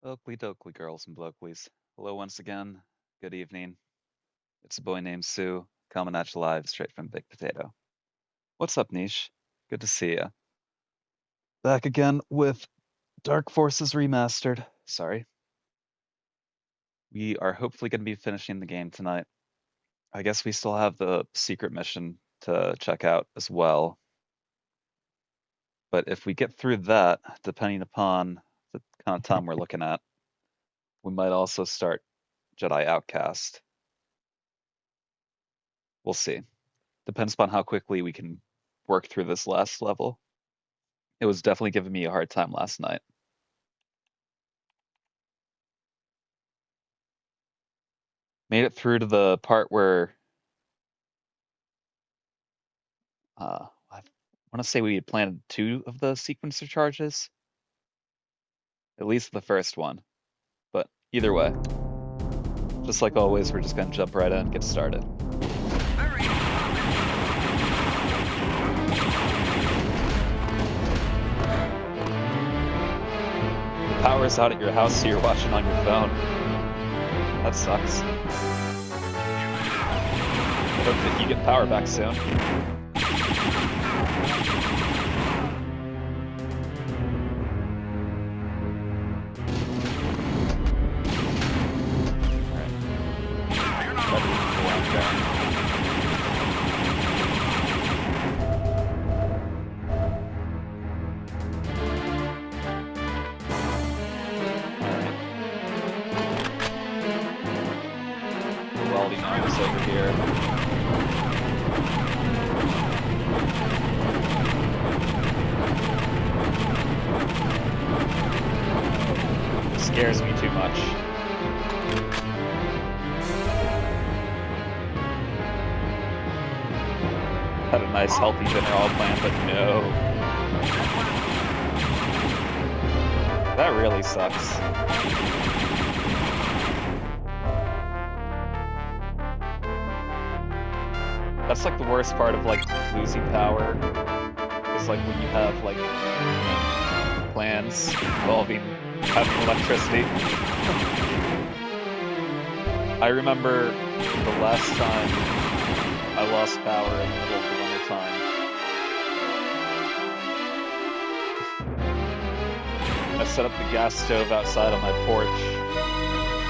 Oakley dokley, girls and blokleys. Hello once again. Good evening. It's a boy named Sue, coming at you live straight from Big Potato. What's up, Niche? Good to see ya. Back again with Dark Forces Remastered. Sorry. We are hopefully going to be finishing the game tonight. I guess we still have the secret mission to check out as well. But if we get through that, depending upon the kind of time we're looking at, we might also start Jedi Outcast. We'll see. Depends upon how quickly we can work through this last level. It was definitely giving me a hard time last night. Made it through to the part where I want to say we had planted 2 of the sequencer charges. At least the first one. But either way, just like always, we're just going to jump right in and get started. The power's out at your house, so you're watching on your phone. That sucks. I hope that you get power back soon. Scares me too much. Had a nice healthy dinner all planned, but no. That really sucks. That's like the worst part of like losing power. Is like when you have like plans involving having electricity. I remember the last time I lost power in the middle of the winter time. I set up the gas stove outside on my porch,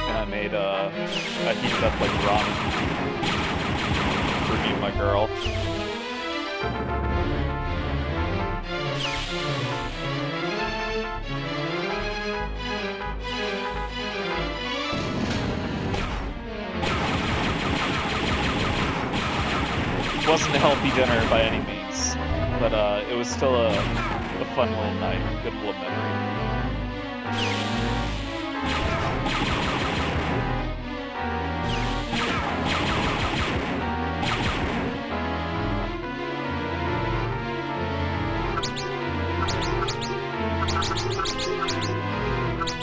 and I made I heated up like ramen for me and my girl. It wasn't a healthy dinner by any means, but it was still a fun little night, good little memory.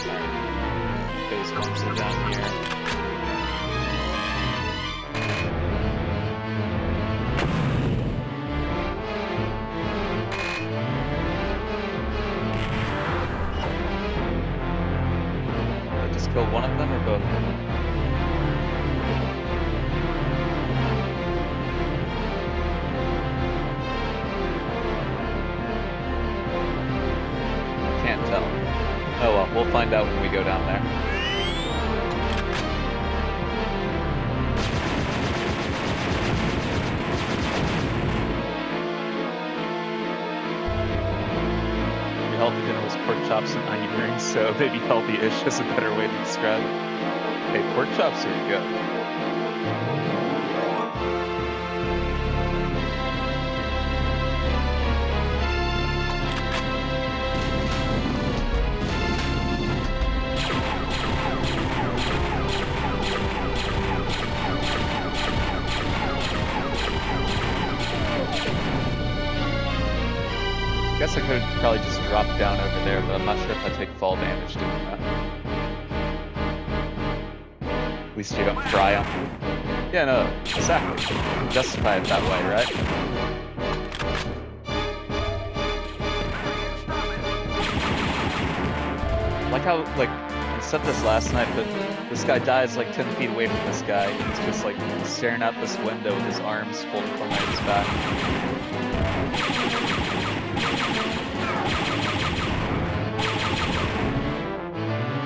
Alright, those ones are down here. Kill one of them or both of them? I can't tell. Oh well, we'll find out when we go down there. Healthy dinner was pork chops and onion rings, so maybe healthy-ish is a better way to describe it. Hey, pork chops are good. I guess I could probably just drop down over there, but I'm not sure if I take fall damage doing that. At least you don't fry them. Yeah, no, exactly. Justify it that way, right? I like how, like, said this last night, but this guy dies like 10 feet away from this guy, and he's just like staring out this window with his arms folded behind his back.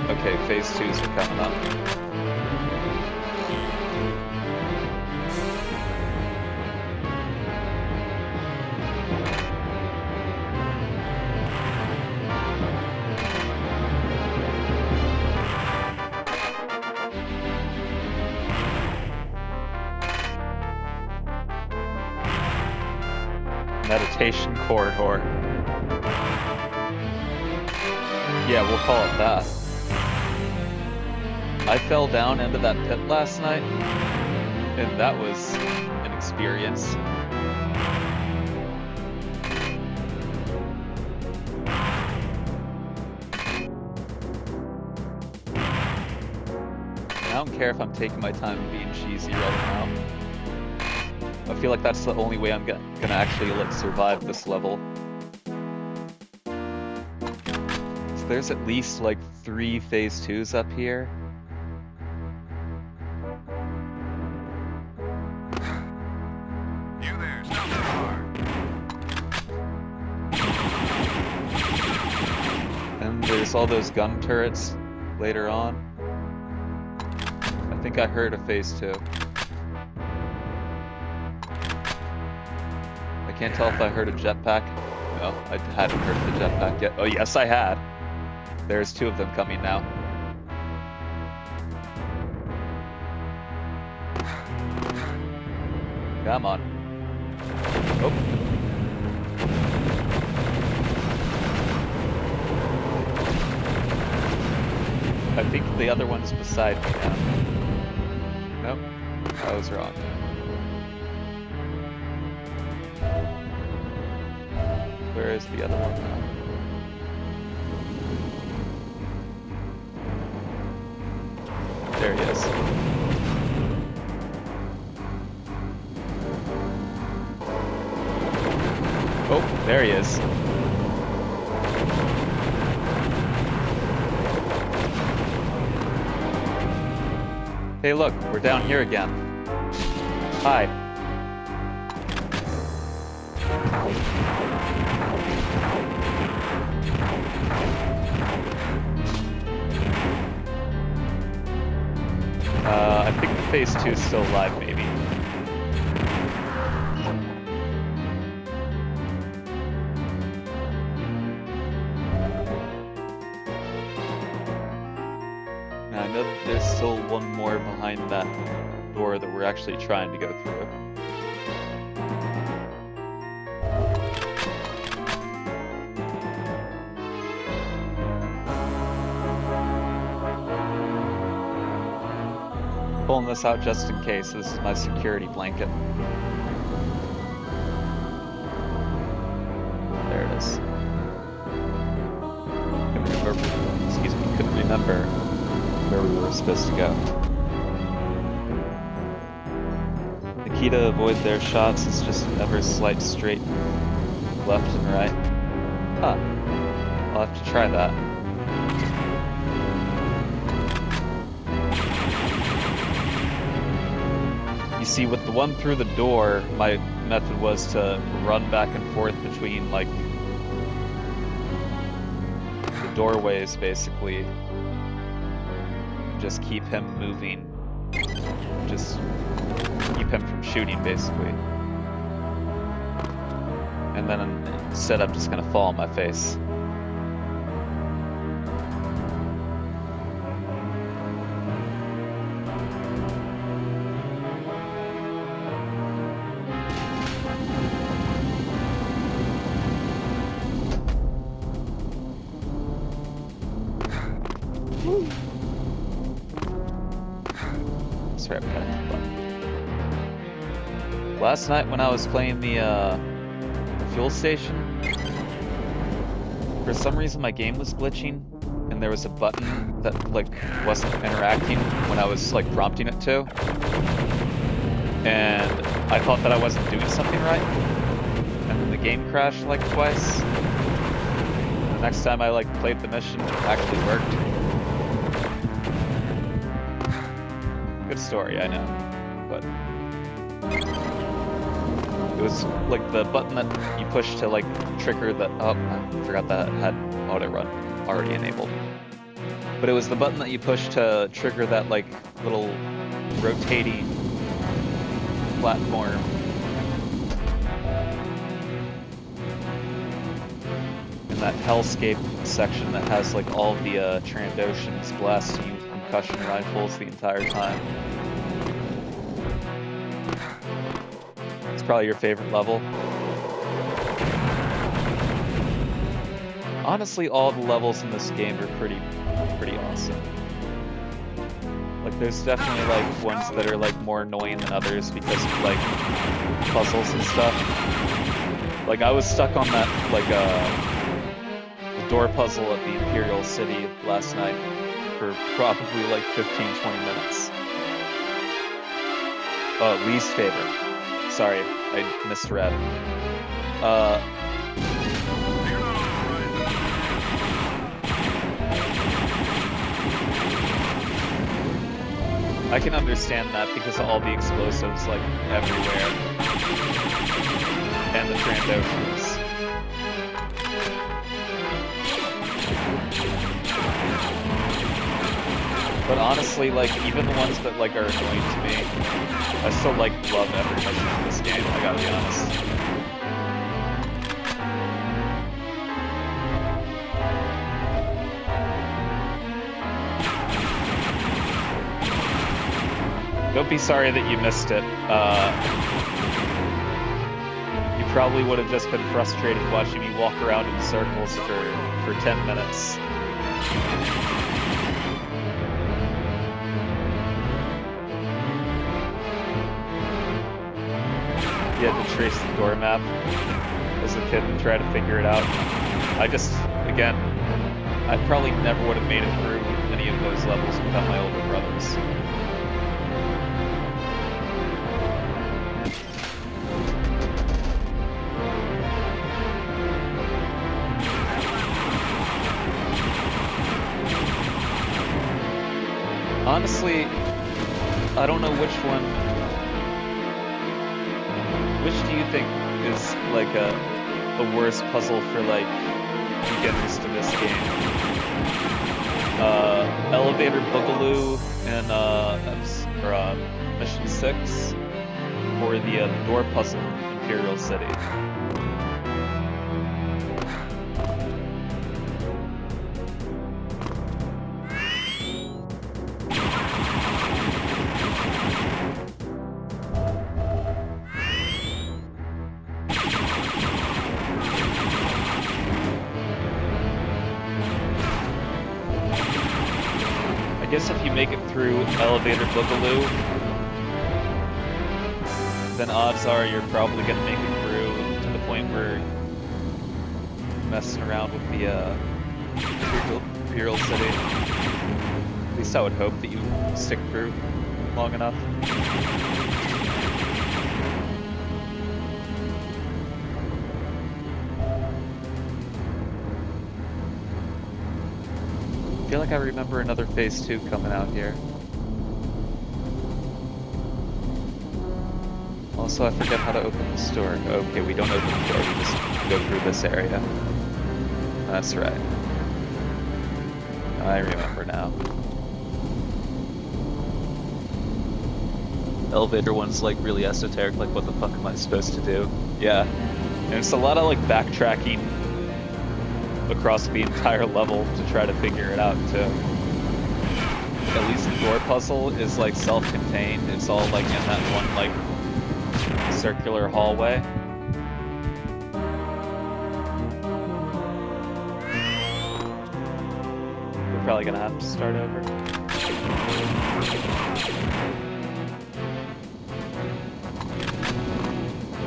Okay, phase 2s are coming up. Meditation corridor. Yeah, we'll call it that. I fell down into that pit last night, and that was an experience. I don't care if I'm taking my time and being cheesy right now. I feel like that's the only way I'm gonna actually like survive this level. So there's at least like 3 phase 2s up here. You there, stop the car. And there's all those gun turrets later on. I think I heard a phase 2. I can't tell if I heard a jetpack. No, I hadn't heard the jetpack yet. Oh yes, I had. There's 2 of them coming now. Come on. Oh. I think the other one's beside me now. Nope, I was wrong. Where is the other one now? There he is. Oh, there he is. Hey look, we're down here again. Hi. I think the phase 2 is still alive, maybe. Now, I know that there's still one more behind that door that we're actually trying to go through. Pulling this out just in case. This is my security blanket. There it is. Couldn't remember where we were supposed to go. The key to avoid their shots is just an ever slight straight left and right. Huh. I'll have to try that. You see, with the one through the door, my method was to run back and forth between, like, the doorways, basically. And just keep him moving. Just keep him from shooting, basically. And then instead I'm just gonna fall on my face. Sorry, last night when I was playing the fuel station, for some reason my game was glitching, and there was a button that like wasn't interacting when I was like prompting it to, and I thought that I wasn't doing something right, and then the game crashed like twice. And the next time I like played the mission, it actually worked. Good story, I know, but it was like the button that you push to like trigger the. Oh, I forgot that had auto run already enabled. But it was the button that you push to trigger that like little rotating platform. In that hellscape section that has like all the Trandoshans blasting you with concussion rifles the entire time. It's probably your favorite level. Honestly, all the levels in this game are pretty awesome. Like, there's definitely like ones that are like more annoying than others because of like puzzles and stuff. Like, I was stuck on that like the door puzzle at the Imperial City last night for probably like 15-20 minutes. Least favorite. Sorry, I misread. I can understand that because of all the explosives like everywhere. And the Trandoshans. But honestly, like, even the ones that like are annoying to me, I still like love every mission in this game, I gotta be honest. Don't be sorry that you missed it. You probably would have just been frustrated watching me walk around in circles for 10 minutes. You had to trace the door map as a kid and try to figure it out. Again, I probably never would have made it through any of those levels without my older brothers. Honestly, I don't know which one. Which do you think is like the worst puzzle for like beginners to this game? Elevator Boogaloo in Mission 6, or the door puzzle in Imperial City? I guess if you make it through Elevator Boogaloo, then odds are you're probably going to make it through to the point where you're messing around with the Imperial City. At least I would hope that you stick through long enough. I feel like I remember another Phase 2 coming out here. Also, I forget how to open the store. Okay, we don't open the door, we just go through this area. That's right. I remember now. Elevator one's like really esoteric, like what the fuck am I supposed to do? Yeah. And it's a lot of like backtracking across the entire level to try to figure it out too. At least the door puzzle is like self-contained. It's all like in that one like circular hallway. We're probably gonna have to start over.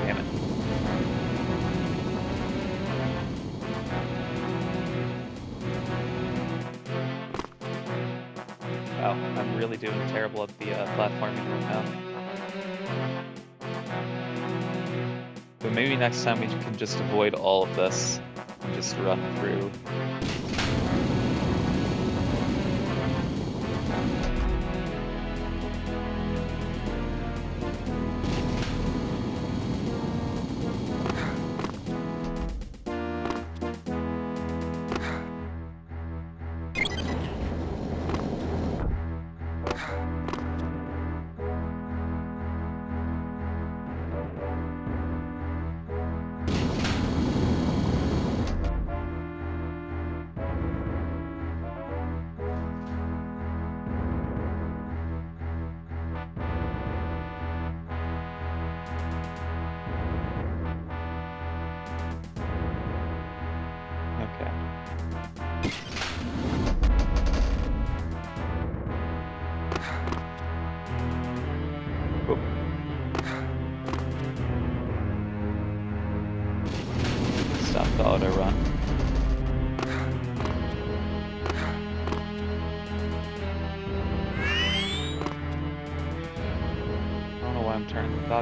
Damn it. Wow, I'm really doing terrible at the platforming right now. But maybe next time we can just avoid all of this and just run through.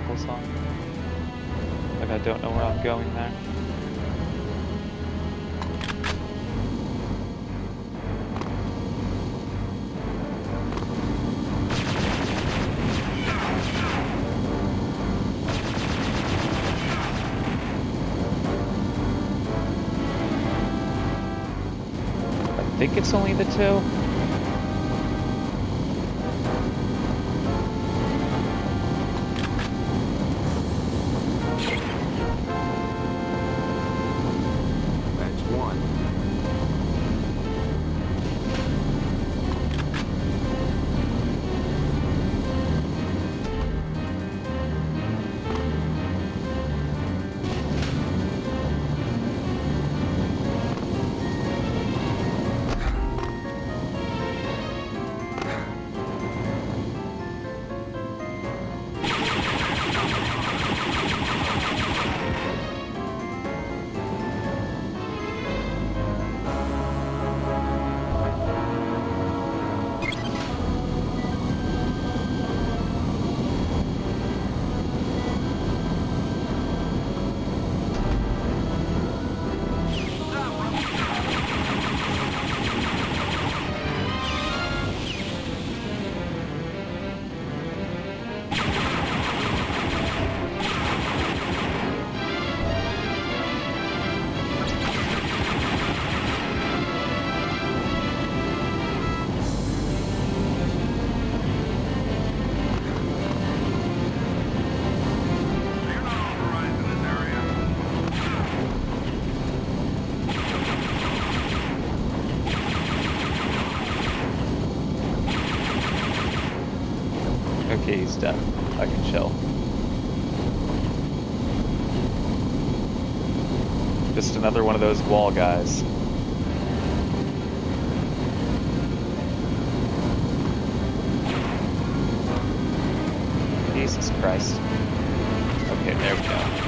goggles on. Like I don't know where I'm going there. I think it's only the two. That's one. Okay, he's dead. I can chill. Just another one of those wall guys. Jesus Christ. Okay, there we go.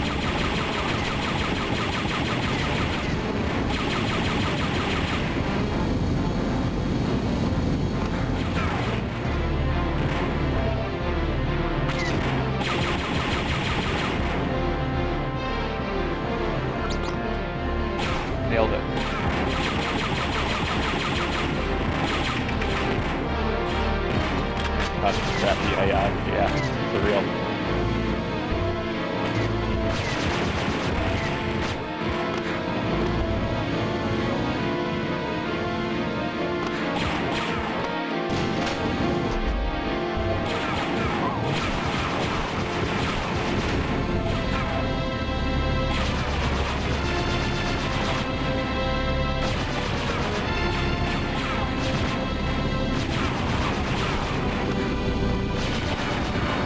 Nailed it. Gosh, crap, the AI. Yeah, for real.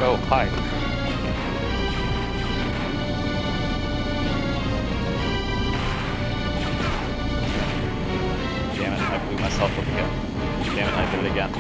Oh, hi. Damn it, I blew myself up again. Damn it, I did it again.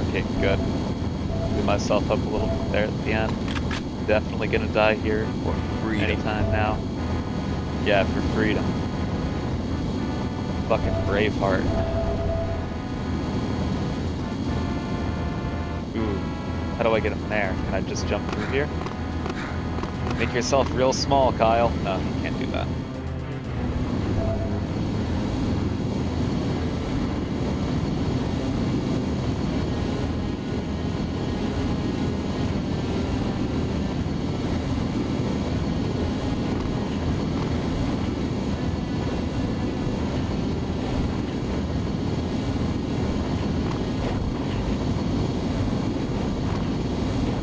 Okay, good. Blew myself up a little bit there at the end. Definitely gonna die here anytime now. Yeah, for freedom. Fucking Braveheart. Ooh, how do I get him there? Can I just jump through here? Make yourself real small, Kyle. No, you can't do that.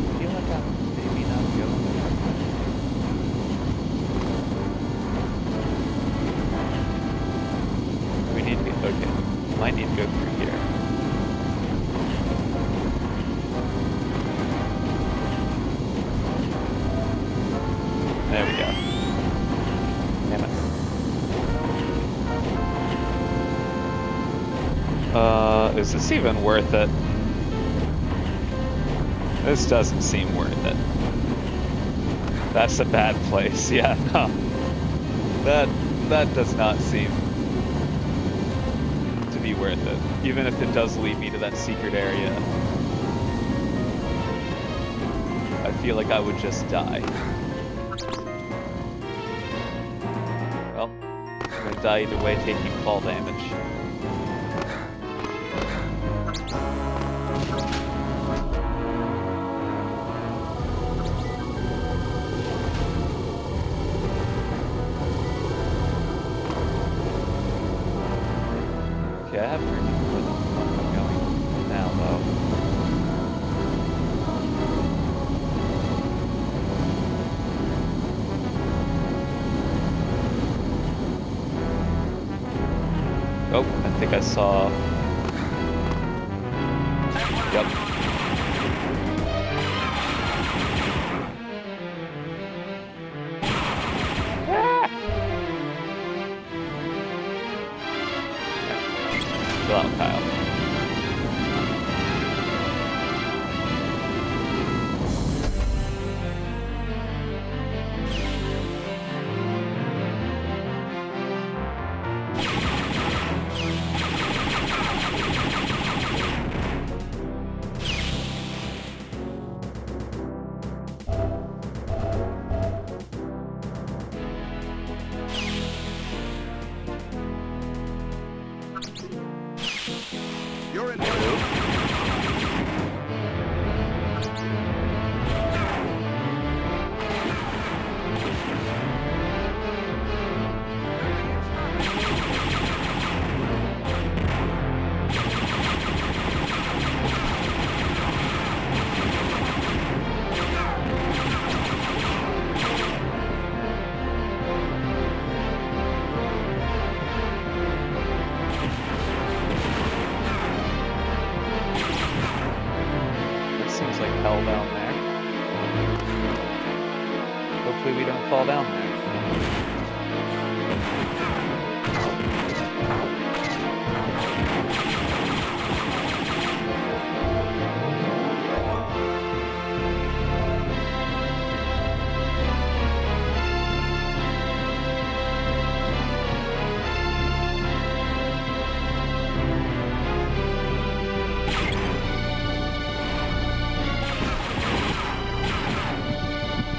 I feel like I'm Okay, might need to go through here. There we go. Damn it. Is this even worth it? This doesn't seem worth it. That's a bad place. Yeah, no. That does not seem to be worth it. Even if it does lead me to that secret area. I feel like I would just die. Well, I'm gonna die either way, taking fall damage. Okay, I have to remember where the fuck I'm going now, though. Oh, I think I saw... Yep. Chill out, Kyle. You're in. Seems like hell down there. Hopefully we don't fall down there.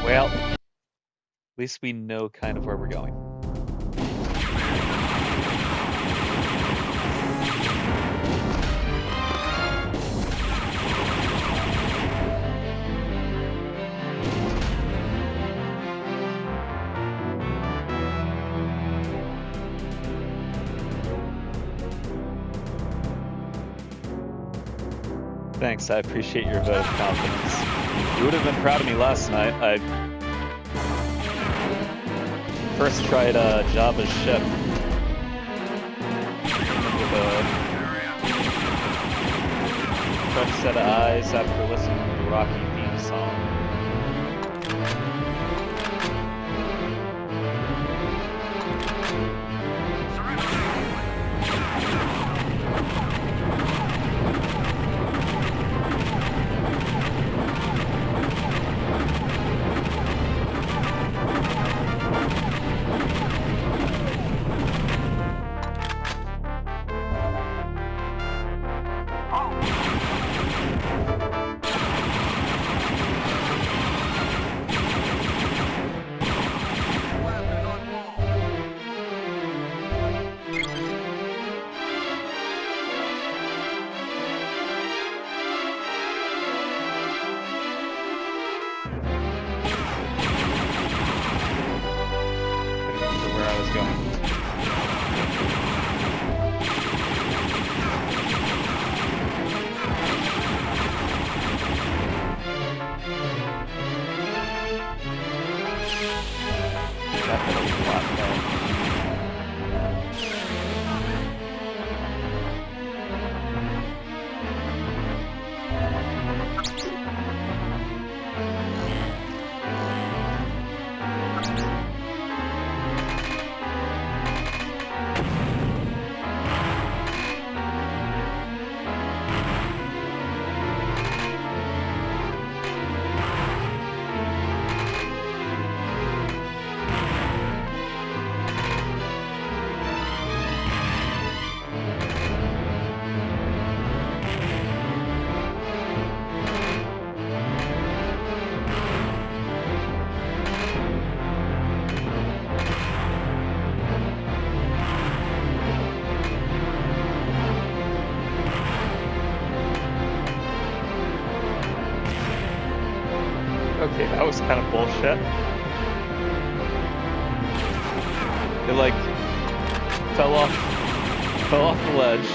Well, at least we know kind of where we're going. Thanks, I appreciate your vote of confidence. You would have been proud of me last night. I first tried Jabba's ship with a fresh set of eyes after listening to the Rocky theme song. was kind of bullshit. It like fell off the ledge,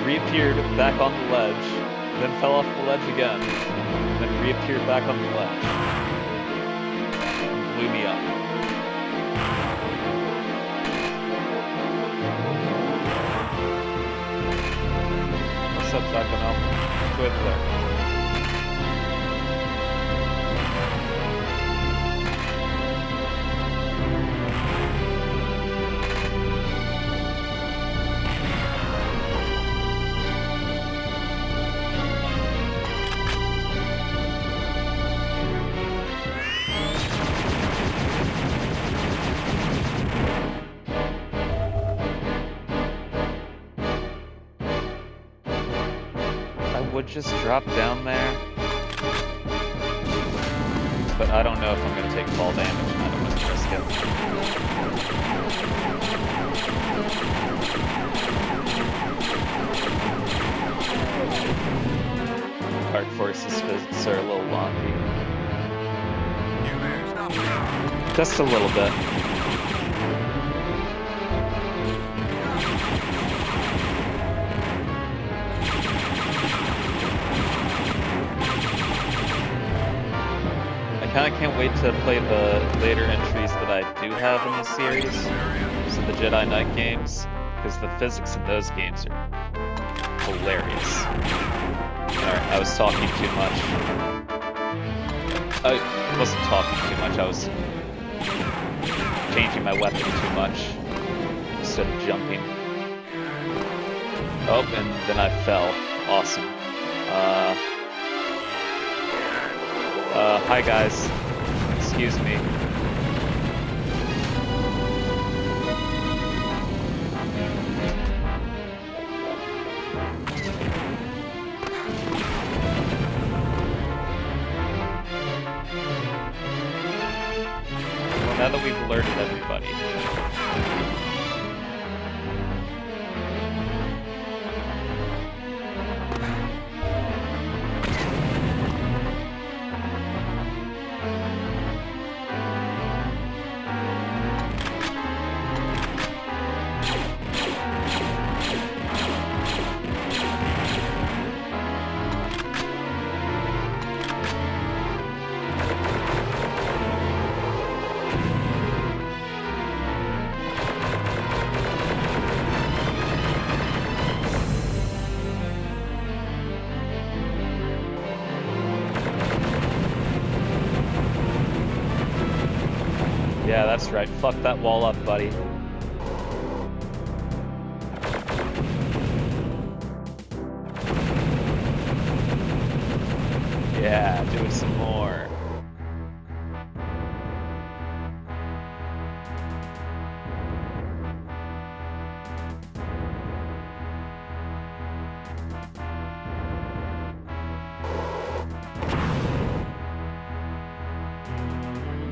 reappeared back on the ledge, then fell off the ledge again, and then reappeared back on the ledge, and blew me up. What's up, Sacramento? Enjoy the lyric. Would just drop down there, but I don't know if I'm gonna take fall damage, and I don't want to risk it. Dark Forces physics are a little wonky. Just a little bit. I kinda can't wait to play the later entries that I do have in the series, so the Jedi Knight games, because the physics in those games are hilarious. Alright, I was talking too much. I wasn't talking too much, I was changing my weapon too much instead of jumping. Oh, and then I fell. Awesome. Hi guys. Excuse me. Well, now that we've alerted everybody. Yeah, that's right. Fuck that wall up, buddy. Yeah, do it some more.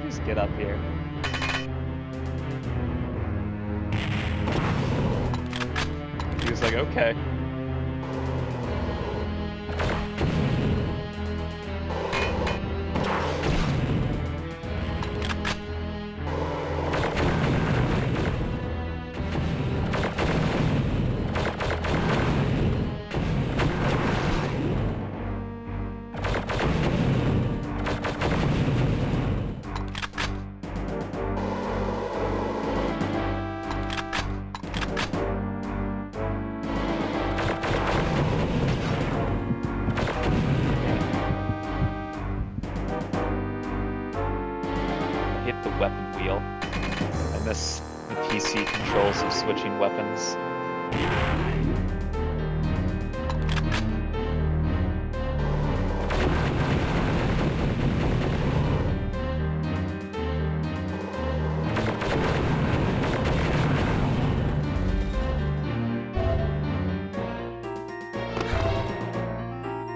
Just get up here. He was like, okay. Hit the weapon wheel. I miss the PC controls of switching weapons.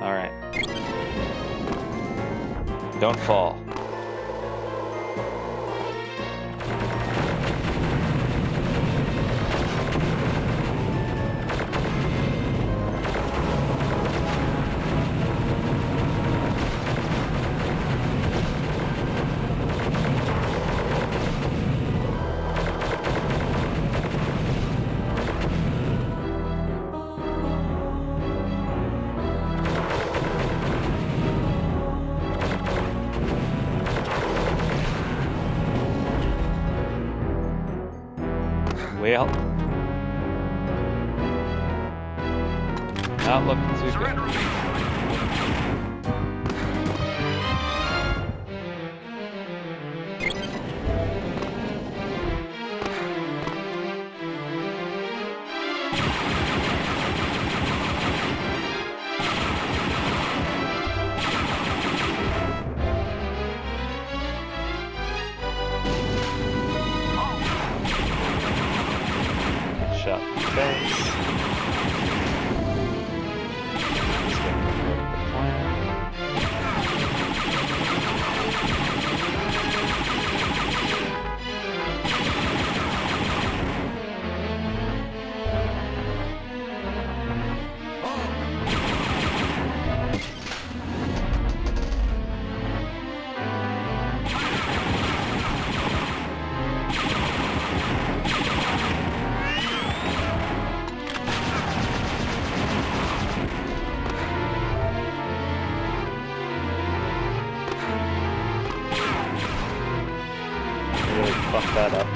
Alright. Don't fall. Well, not looking too good. Surrendering. Good shot in the face. Just going according to plan. Really fucked that up.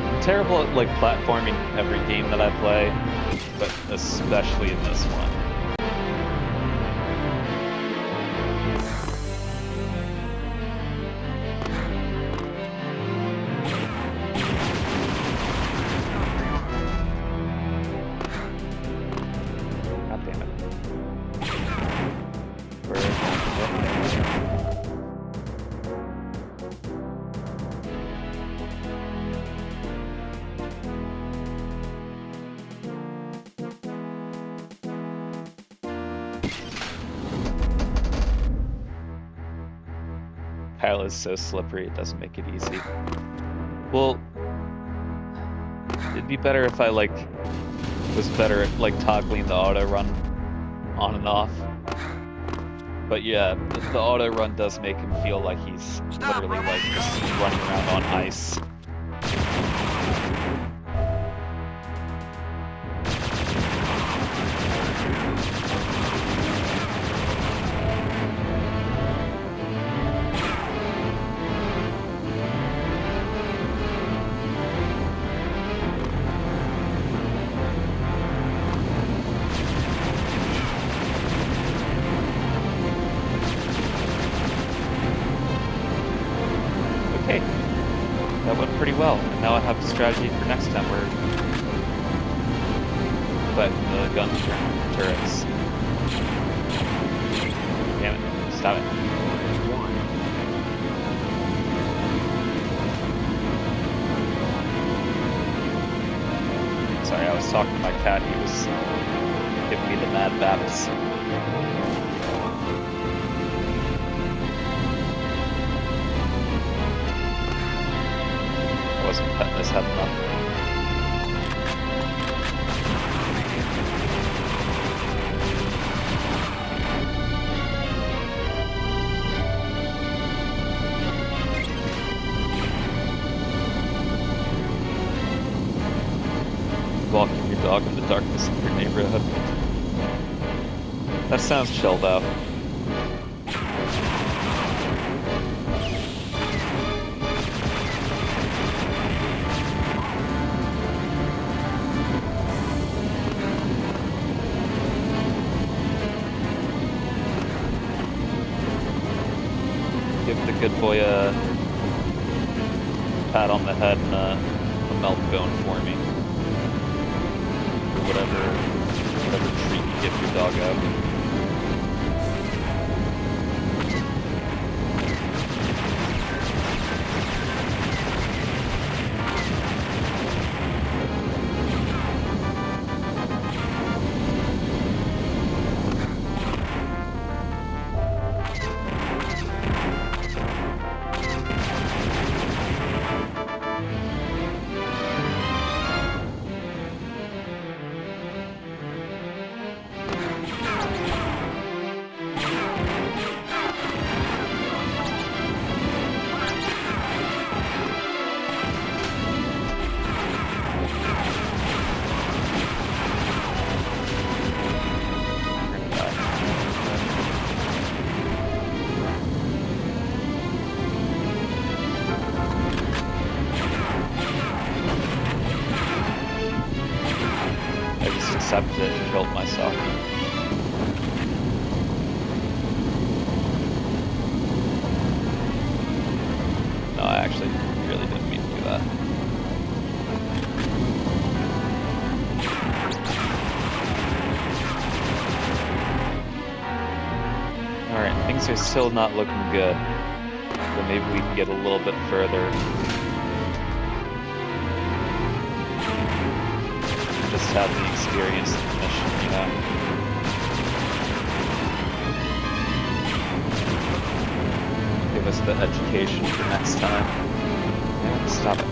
I'm terrible at like platforming every game that I play, but especially in this one. God damn it. Kyle is so slippery, it doesn't make it easy. Well, it'd be better if I like was better at like toggling the auto run on and off. But yeah, the auto run does make him feel like he's literally like just running around on ice. Okay, that went pretty well, and now I have a strategy for next time where but the gun turrets. Damn it, stop it. Match 1. Sorry, I was talking to my cat, he was giving me the mad baps. I wasn't petting his head enough. Walking your dog in the darkness of your neighborhood. That sounds chill though. Give the good boy a pat on the head and a milk going for me. Or whatever treat you give your dog out. myself. No, I actually really didn't mean to do that. Alright, things are still not looking good. But maybe we can get a little bit further. Just have the experience of the mission, you know? Give us the education for next time. Yeah, stop it.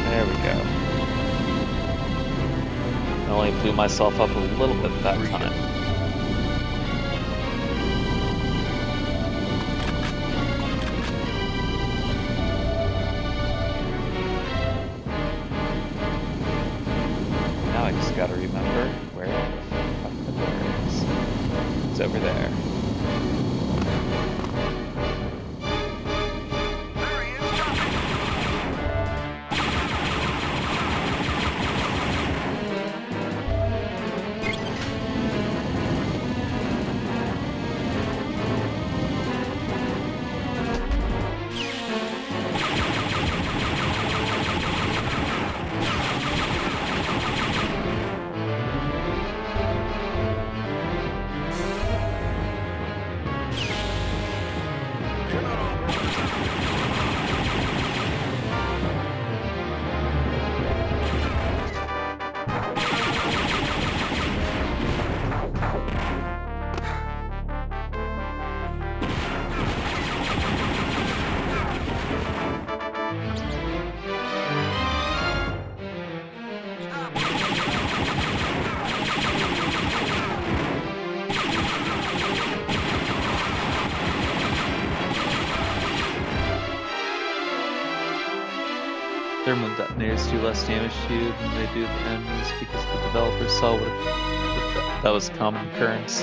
There we go. I only blew myself up a little bit that time. Now I just gotta remember where the fuck the door is. It's over there. Thermal detonators do less damage to you than they do the enemies because the developers saw that was a common occurrence.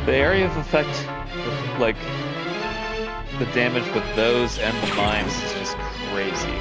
The area of effect, like the damage with those and the mines, is just crazy.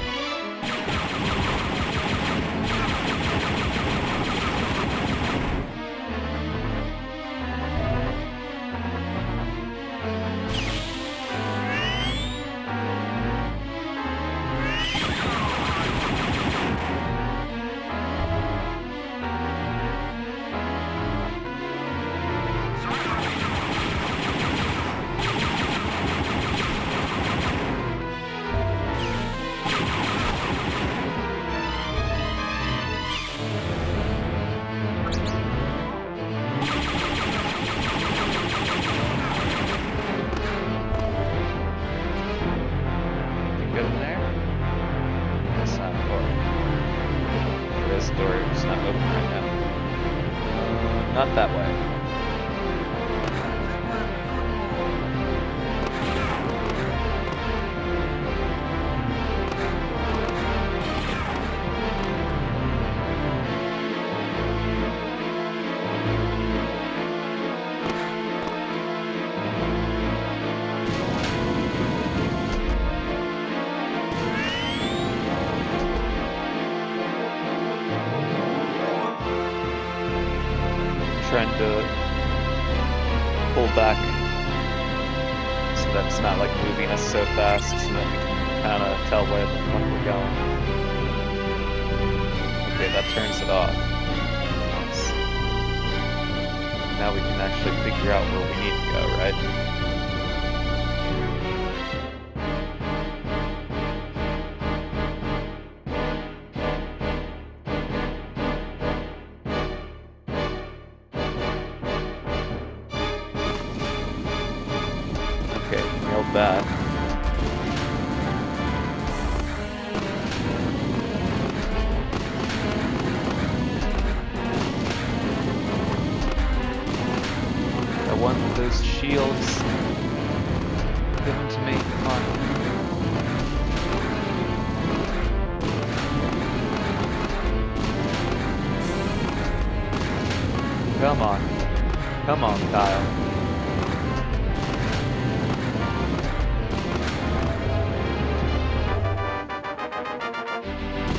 Good in there? That's not a door. There is a door, it's not open right now. Not that way. Trying to pull back so that it's not like moving us so fast so that we can kind of tell where the fuck we're going. Okay, that turns it off. Nice. Now we can actually figure out where we need to go, right? Come on, Kyle.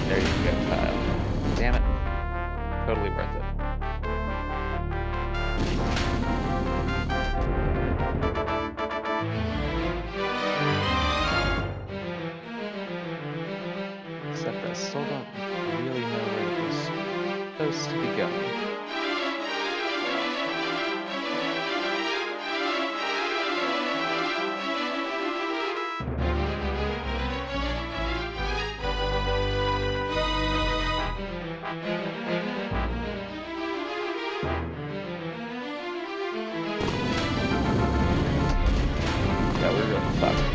There you go, Kyle. Damn it. Totally worth it. Except I still don't really know where it was supposed to be going. Yeah, we're really fucked.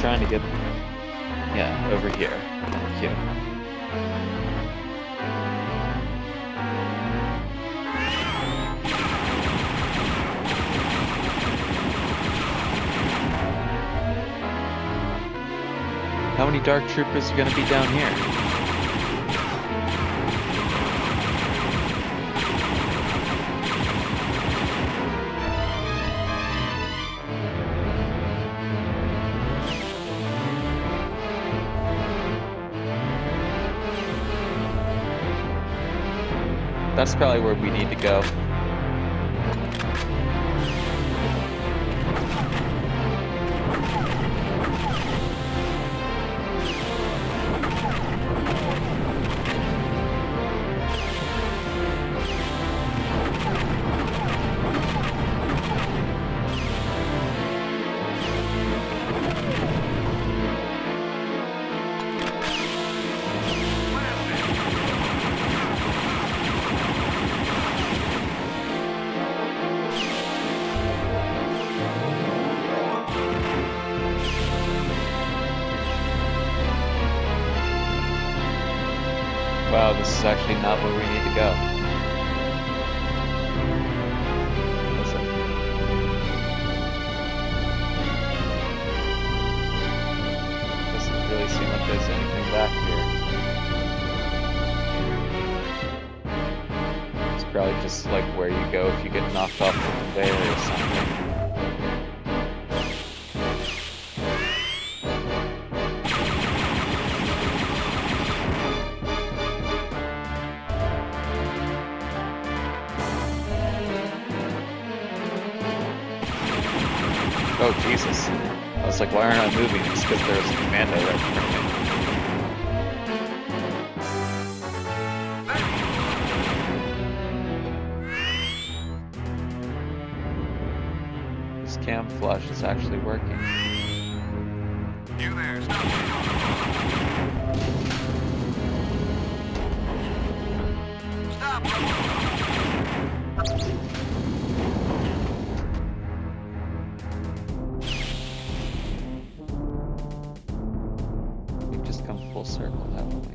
Trying to get, yeah, over here. Thank you. How many Dark Troopers are gonna be down here? That's probably where we need to go. Wow, this is actually not where we need to go. Is it? Doesn't really seem like there's anything back here. It's probably just like where you go if you get knocked off the conveyor or something. Oh, Jesus. I was like, why aren't I moving? It's because there was a commando right in front of me. This camouflage is actually working. You there, stop! We've just come full circle, haven't we?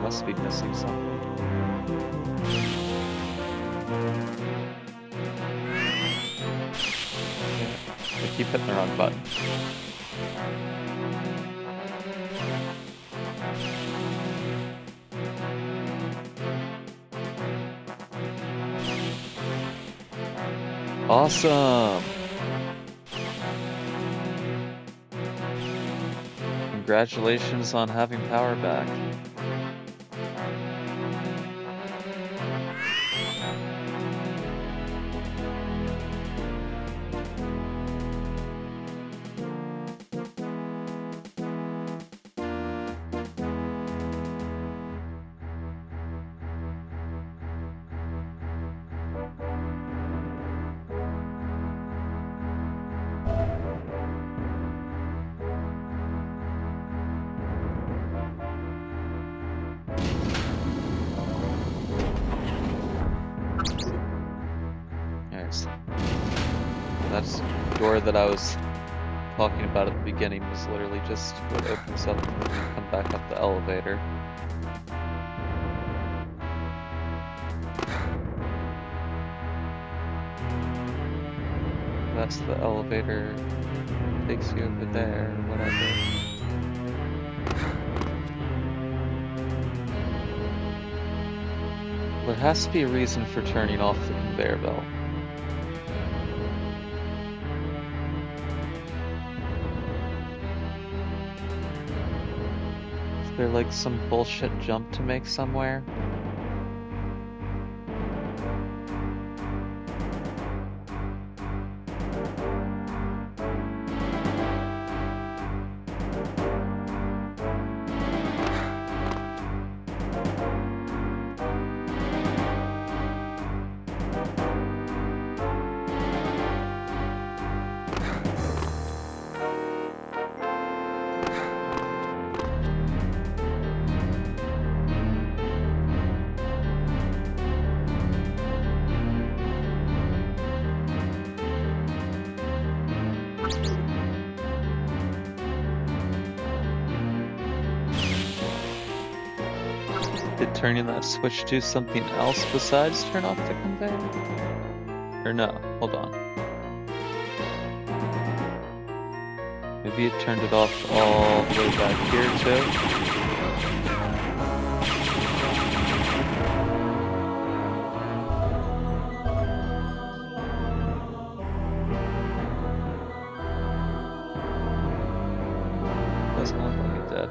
Must be missing something. I keep hitting the wrong button. Awesome! Congratulations on having power back. That door that I was talking about at the beginning was literally just what opens up and then you come back up the elevator. That's the elevator, takes you over there or whatever. There has to be a reason for turning off the conveyor belt. Is there like some bullshit jump to make somewhere? Did turning that switch do something else besides turn off the conveyor? Or no, hold on. Maybe it turned it off all the way back here too? Doesn't look like it did.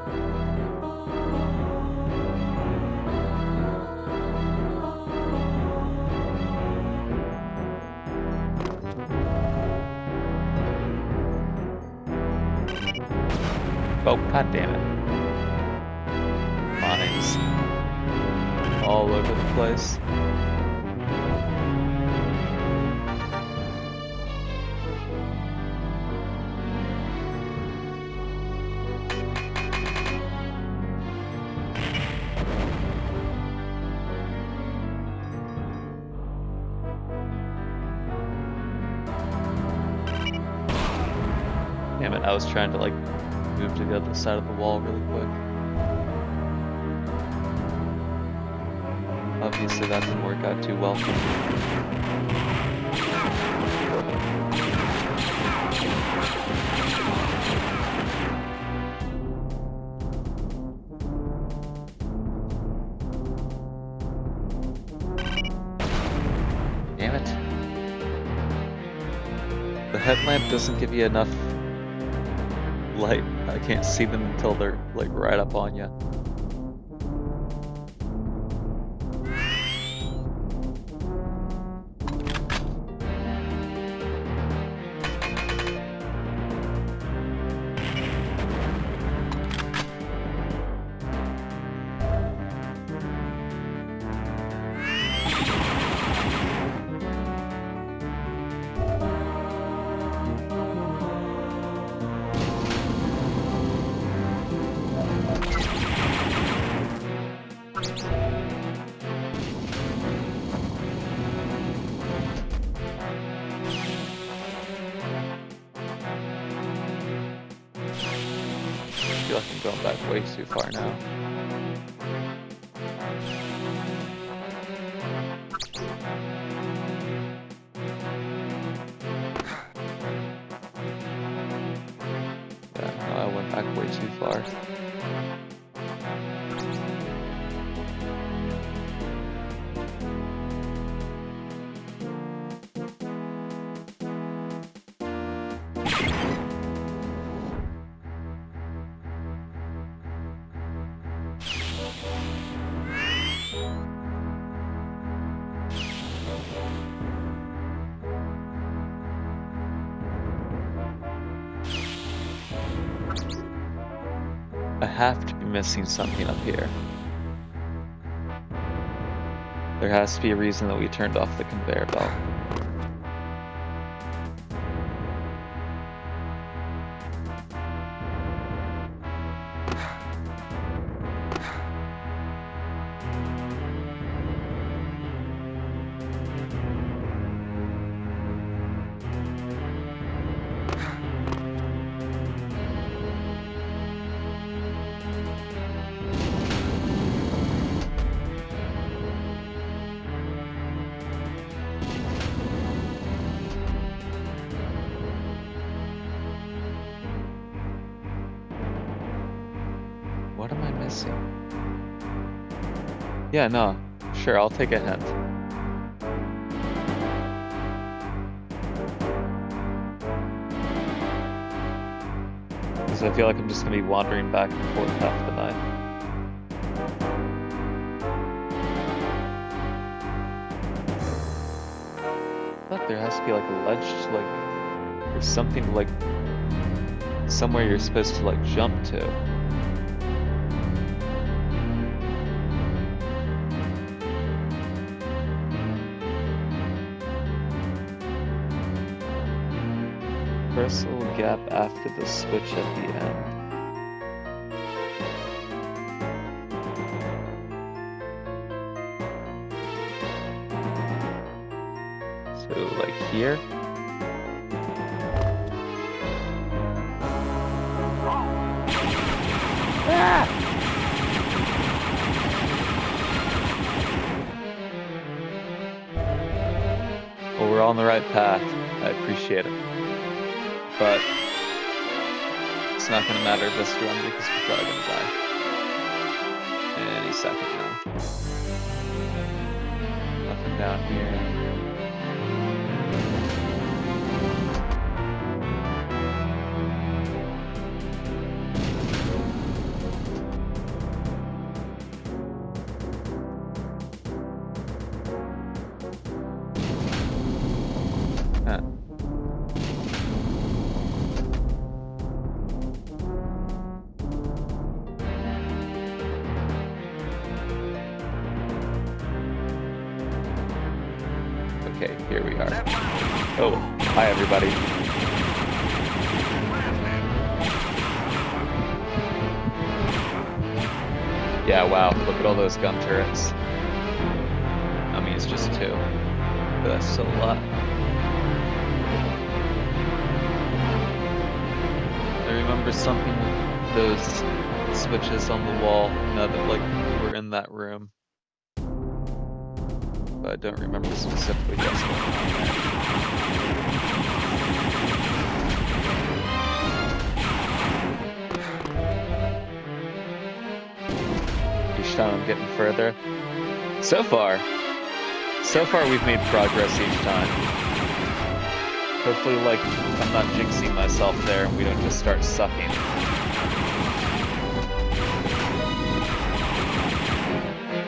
Oh, god damn it. Mines. All over the place. Damn it, I was trying to like move to the other side of the wall really quick. Obviously that didn't work out too well for me. Damn it. The headlamp doesn't give you enough light. I can't see them until they're like right up on you. I feel like I'm going back way too far now. Yeah, no, I went back way too far. I have to be missing something up here. There has to be a reason that we turned off the conveyor belt. What am I missing? Yeah, no. Sure, I'll take a hint. Because I feel like I'm just gonna be wandering back and forth half the night. I thought there has to be like a ledge, like, or something like somewhere you're supposed to like jump to. Press a little gap after the switch at the end. So like here. Ah! Well, we're on the right path. I appreciate it. But it's not gonna matter this run because we're probably gonna die any second now. Nothing down here. Okay, here we are. Oh, hi everybody. Yeah, wow, look at all those gun turrets. I mean, it's just 2, but that's still a lot. I remember something with those switches on the wall, now that like we're in that room. But I don't remember specifically what's going on there. Each time I'm getting further. So far we've made progress each time. Hopefully, like, I'm not jinxing myself there and we don't just start sucking.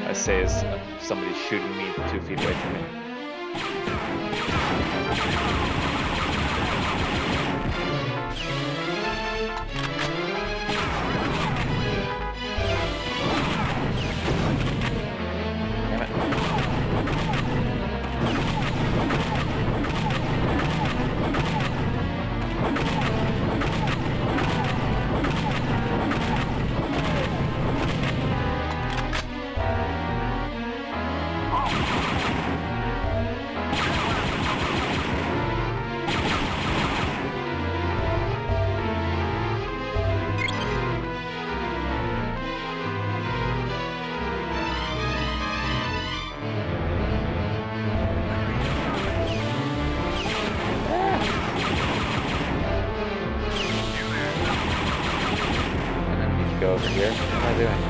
I say as somebody's shooting me 2 feet away from me. Damn it. Go over here. What am I doing?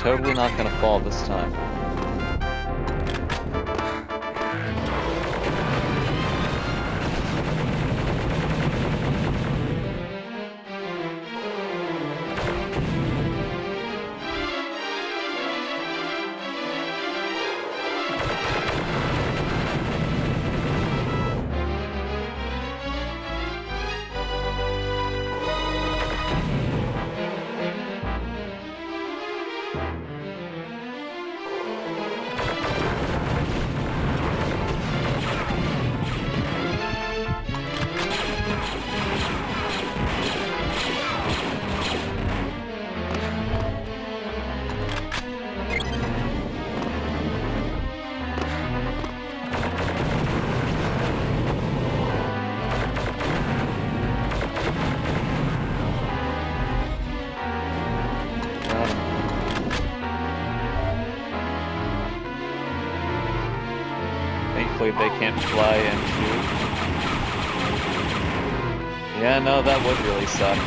totally not gonna fall this time. Thankfully they can't fly and shoot. Yeah, no, that would really suck.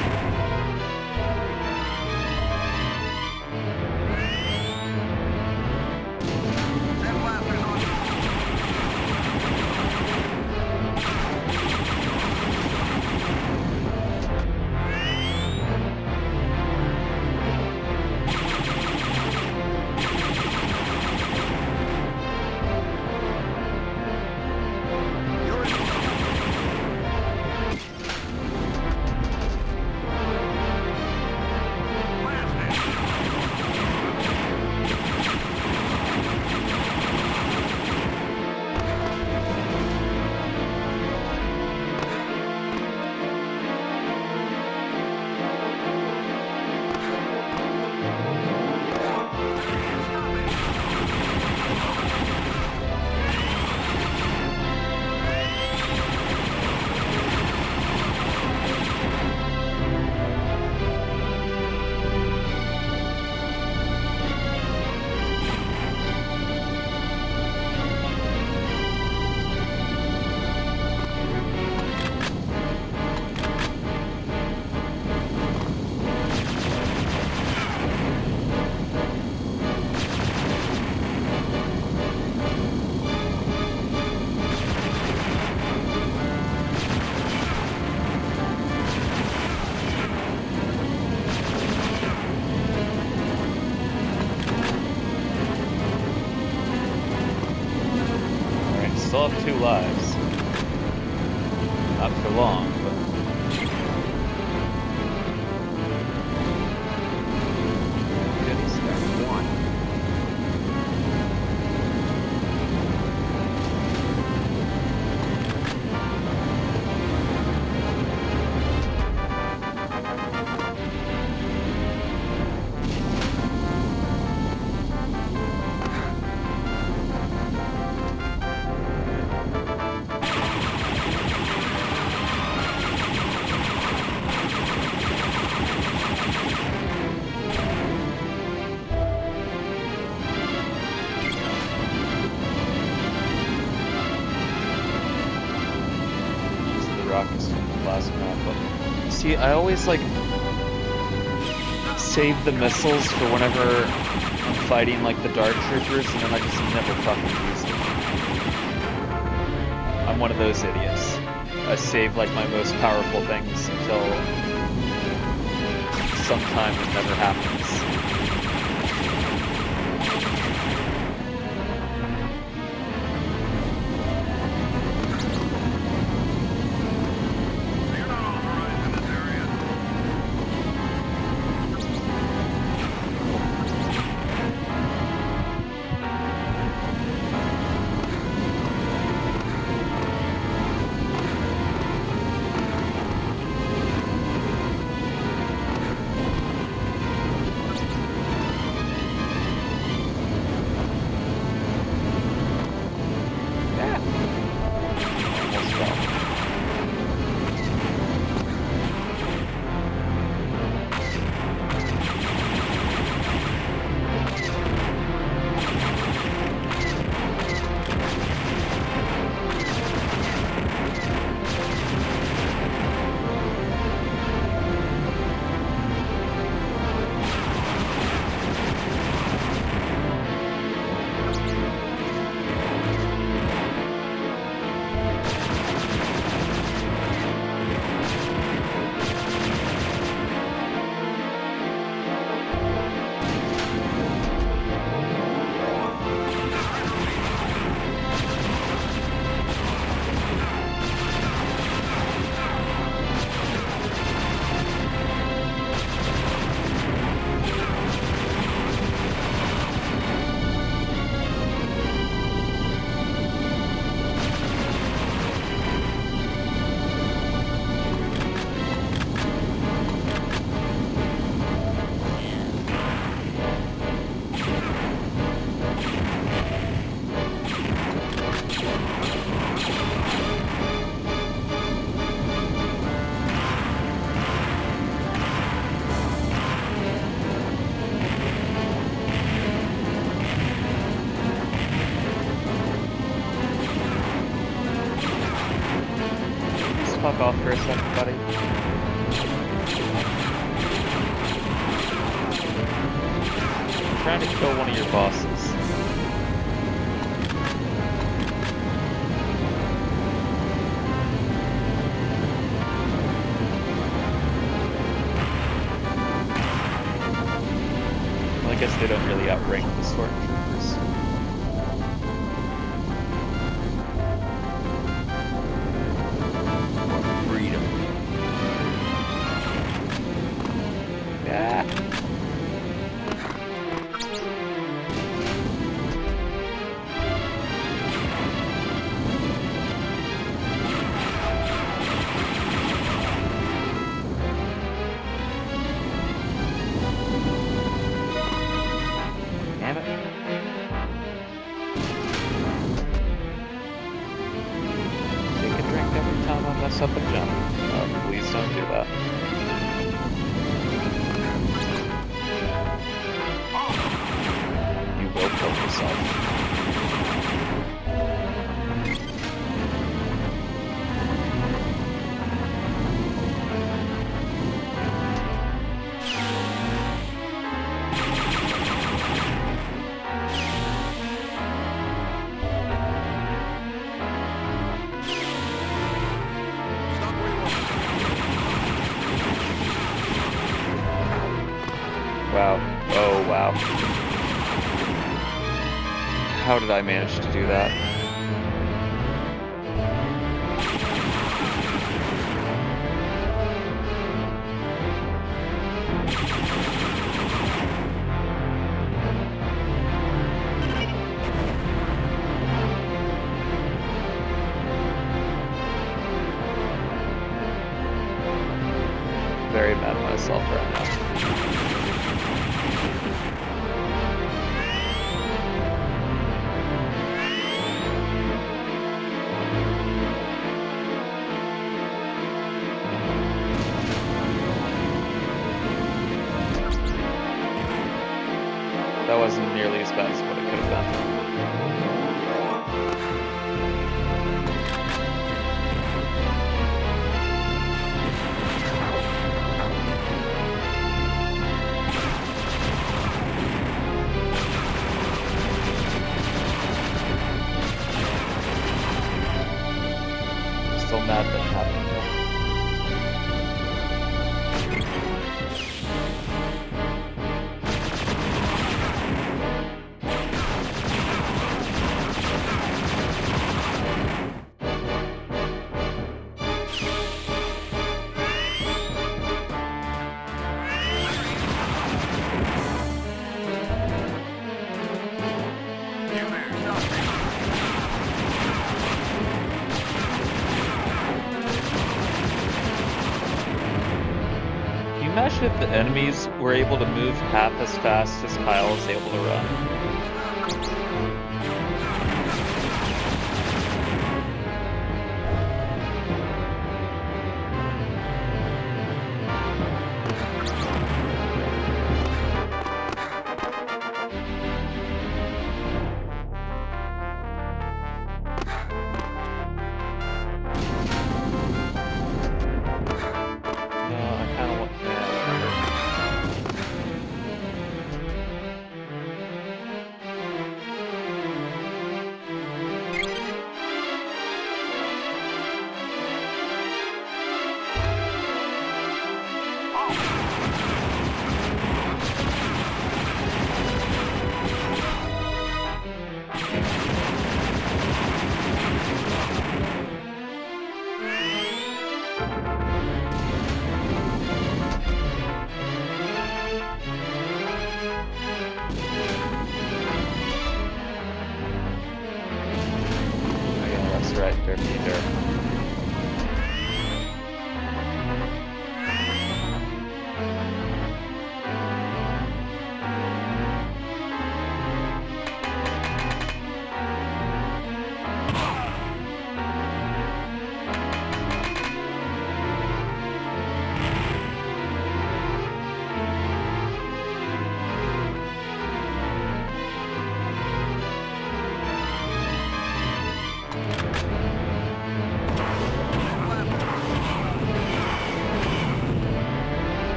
Still have 2 lives. Not for long, but... Goodies. One. Rockets from the plasma. But see, I always like save the missiles for whenever I'm fighting like the Dark Troopers, and then I just never fucking use them. I'm one of those idiots. I save like my most powerful things until sometime it never happens. fuck off for a second, buddy? I'm trying to kill one of your bosses. Well, I guess they don't really outrank the stormtroopers. Freedom. Yeah. Damn it. Take a drink every time I mess up a jump. Oh, please don't do that. You will kill yourself. Wow. Oh, wow. How did I manage to do that? Very mad at myself right now. That wasn't nearly as bad as what it could have been. Still mad that it happened though. You there, stop me. Can you imagine if the enemies were able to move half as fast as Kyle is able to run? No, I kind of want. Yeah, whatever. Oh yeah, that's right, Derpy Derp.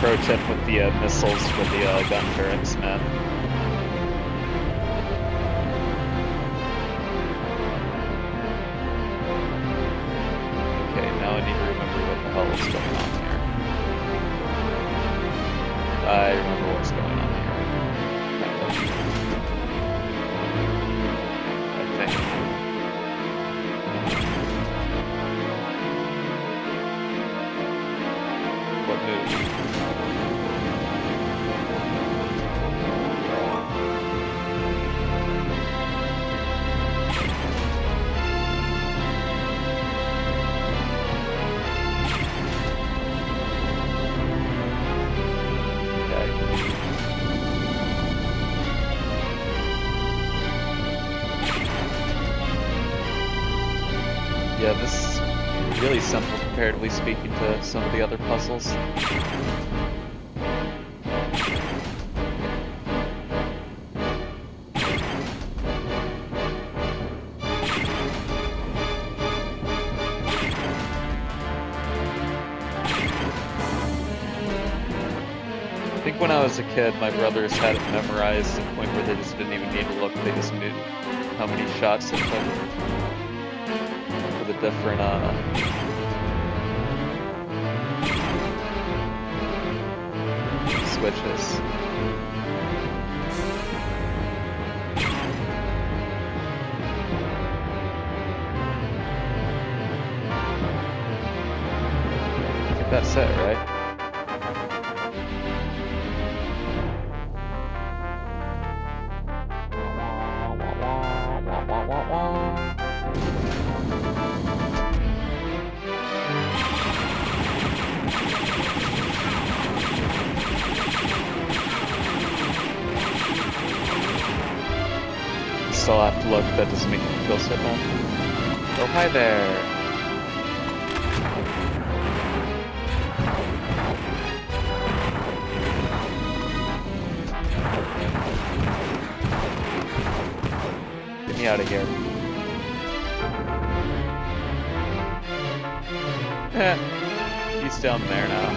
pro tip with the missiles for the gun turrets, man. Okay, now I need to remember what the hell is going on here. I remember what's going on here. Kind of. I think. What move? Yeah, this is really simple comparatively speaking to some of the other puzzles. I think when I was a kid, my brothers had it memorized to the point where they just didn't even need to look, they just knew how many shots it took. The different switches. I think that's it, right? Still have to look, that doesn't make me feel so bad. Oh, hi there. Get me out of here. He's down there now.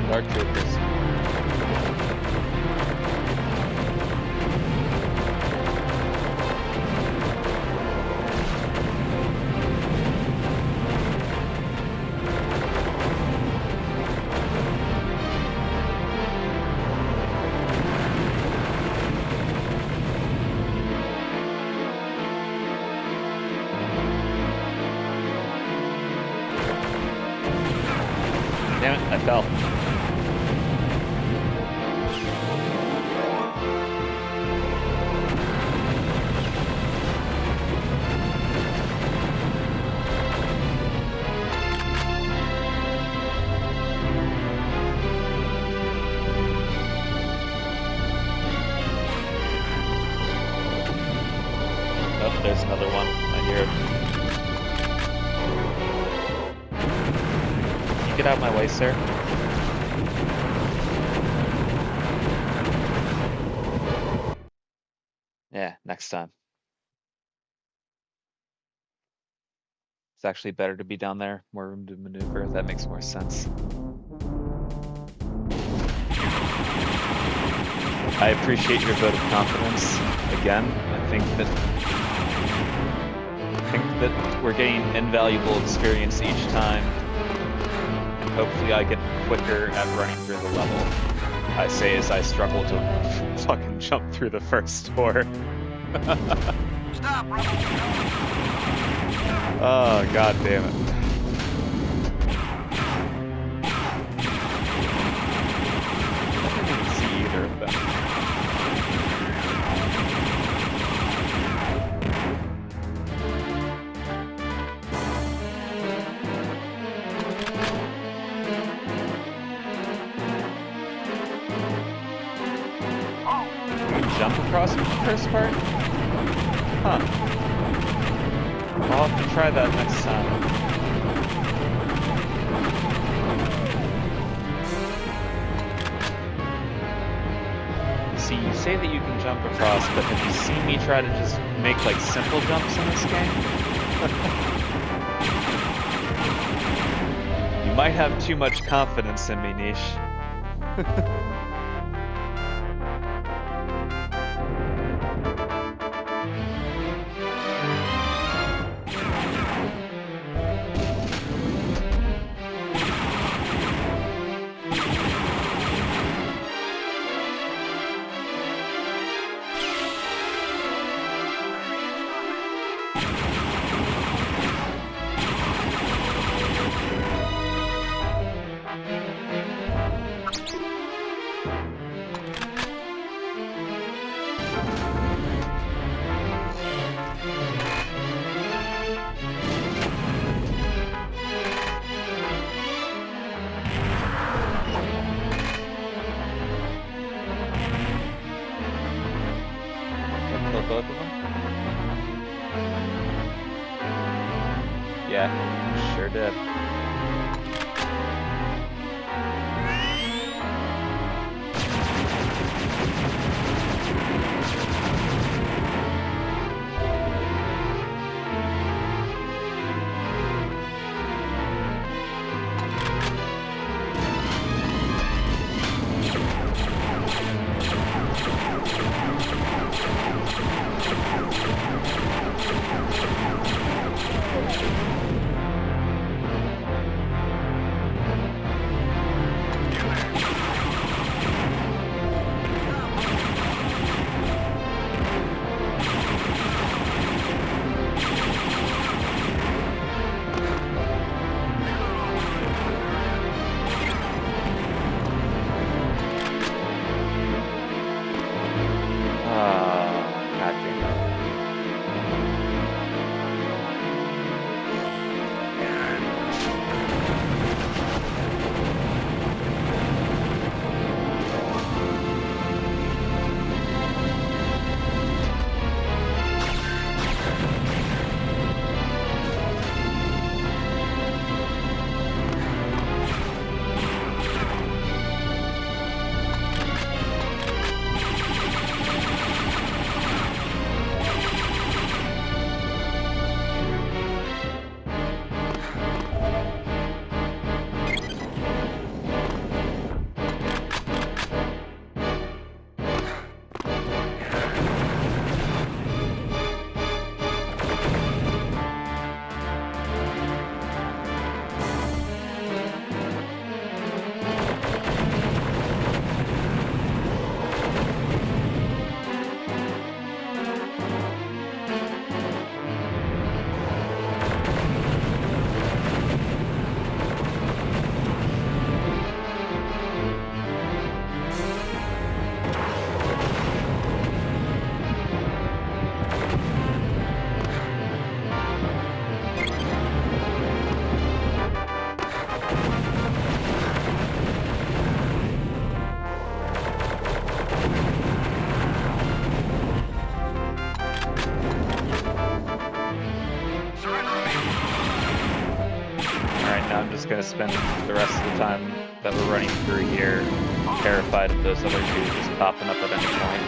Dark Troopers. Damn it, I fell. Oh, there's another one. I hear it. Can you get out of my way, sir? Yeah, next time. It's actually better to be down there, more room to maneuver. That makes more sense. I appreciate your vote of confidence. Again, I think that we're getting invaluable experience each time, and hopefully I get quicker at running through the level. I say as I struggle to fucking jump through the first door. Stop, bro. Oh, god damn it. jump across the first part? Huh. I'll have to try that next time. See, you say that you can jump across, but have you seen me try to just make, like, simple jumps in this game? You might have too much confidence in me, Niche. Both of them? Yeah, sure did. God damn it. I'm just gonna spend the rest of the time that we're running through here terrified of those other two just popping up at any point.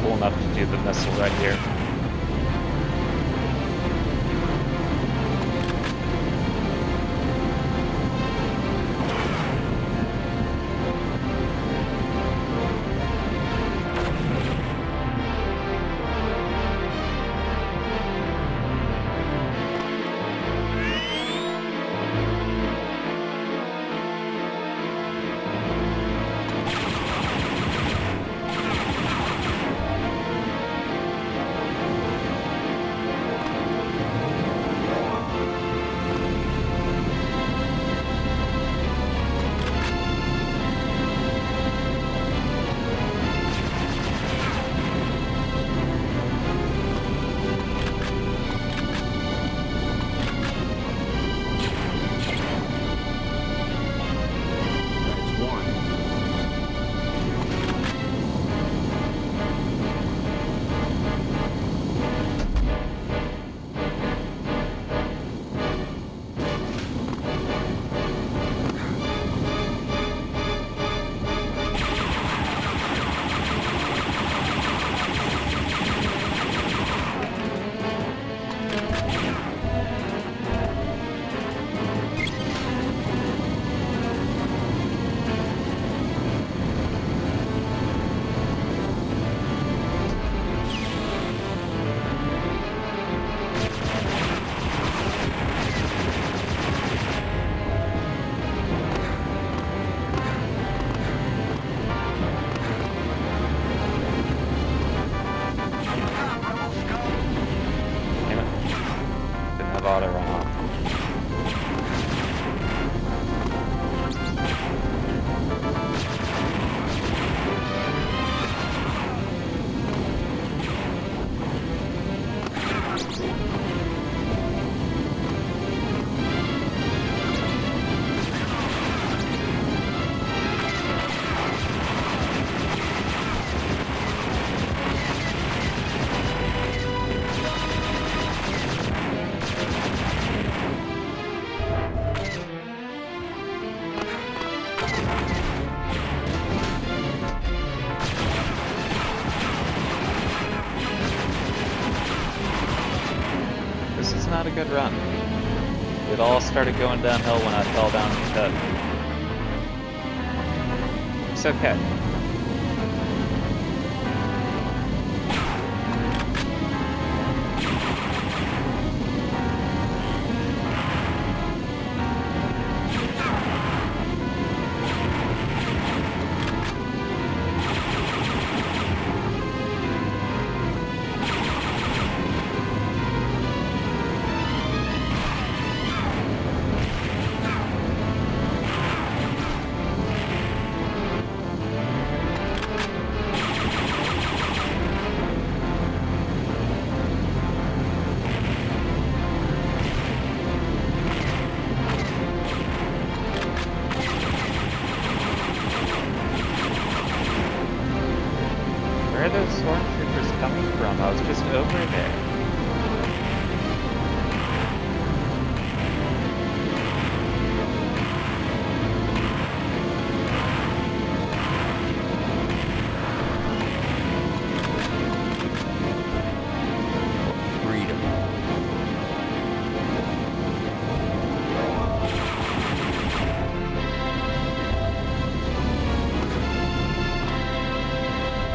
cool enough to do the missile right here. Auto run off. This is not a good run. It all started going downhill when I fell down the pit. It's okay. Where are those stormtroopers coming from? I was just over there.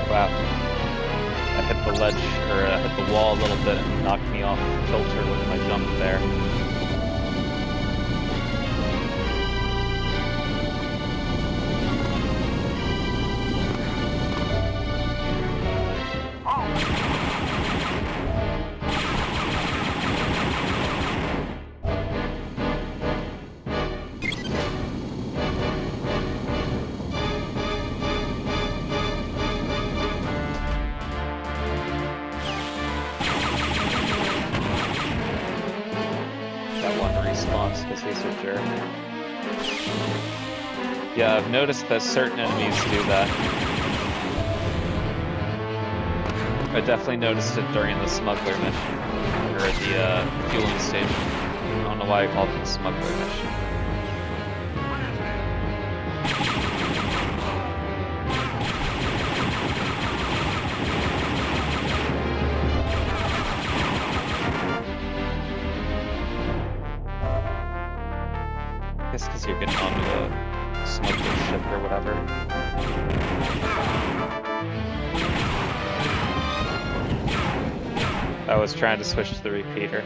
Wow. I hit the ledge, or I hit the wall a little bit and knocked me off kilter with my jump there. Response because he's a jerk. Yeah, I've noticed that certain enemies do that. I definitely noticed it during the smuggler mission, or at the fueling station. I don't know why I called it the smuggler mission. guess because you're getting onto the smokeless ship or whatever. I was trying to switch to the repeater.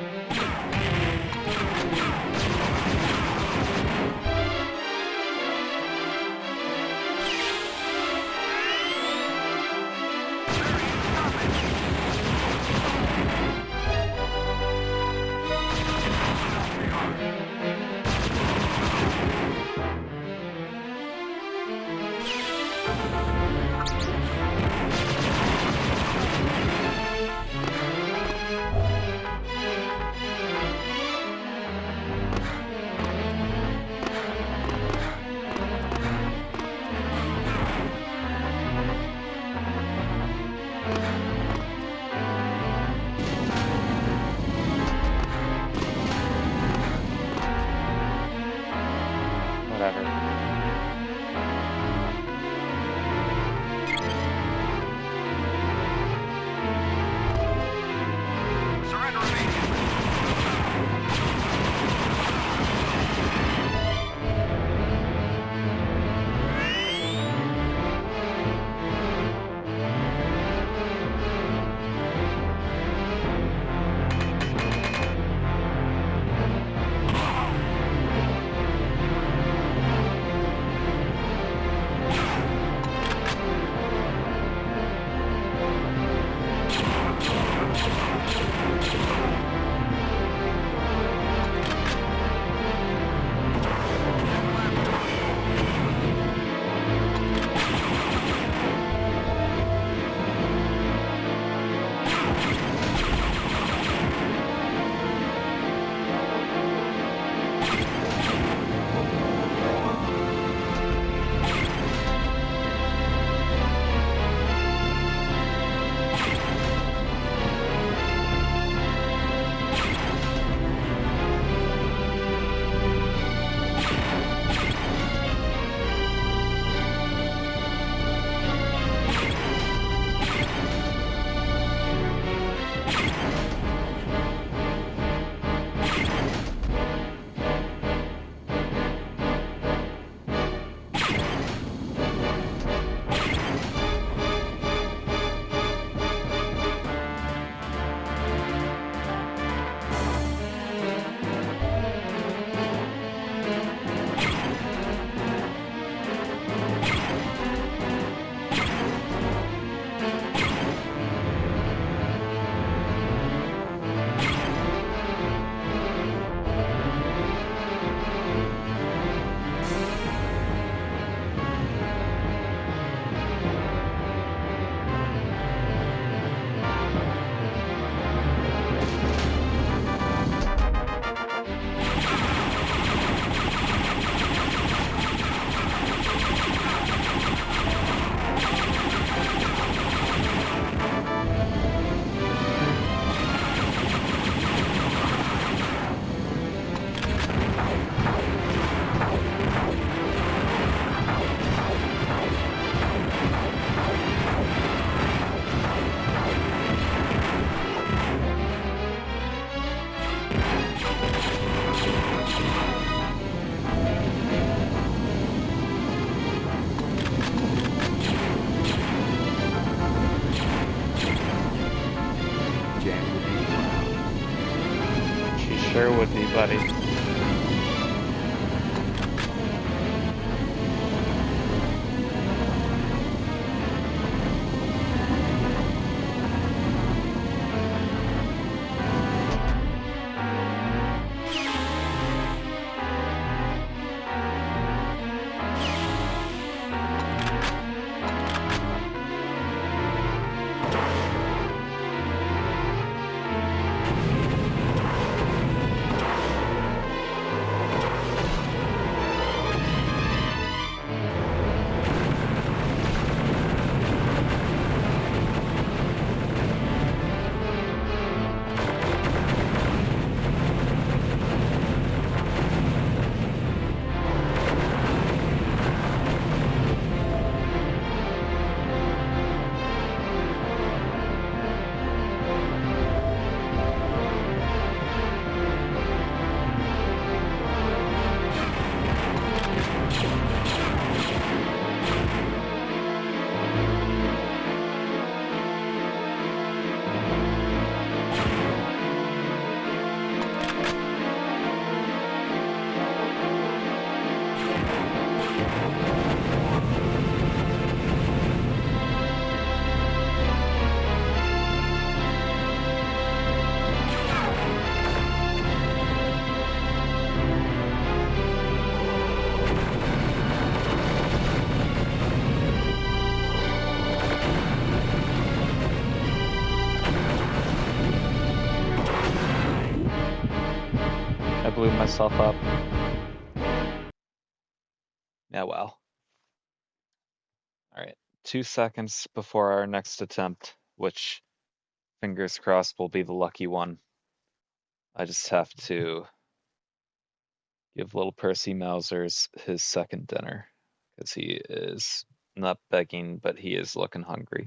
Whatever. Surrender immediately. She sure would be, buddy. blew myself up. Yeah, well. Alright, 2 seconds before our next attempt, which, fingers crossed, will be the lucky one. I just have to give little Percy Mausers his second dinner, because he is not begging, but he is looking hungry.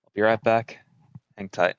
I'll be right back. Hang tight.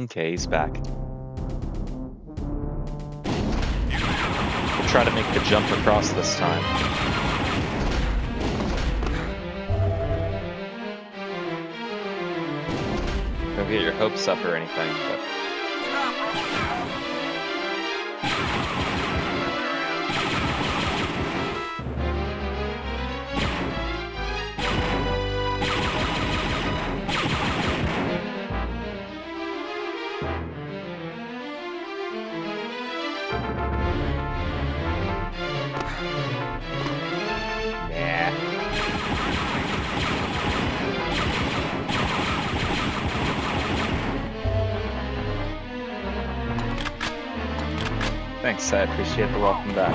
Okay, he's back. We'll try to make the jump across this time. Don't get your hopes up or anything, but... Thanks, I appreciate the welcome back.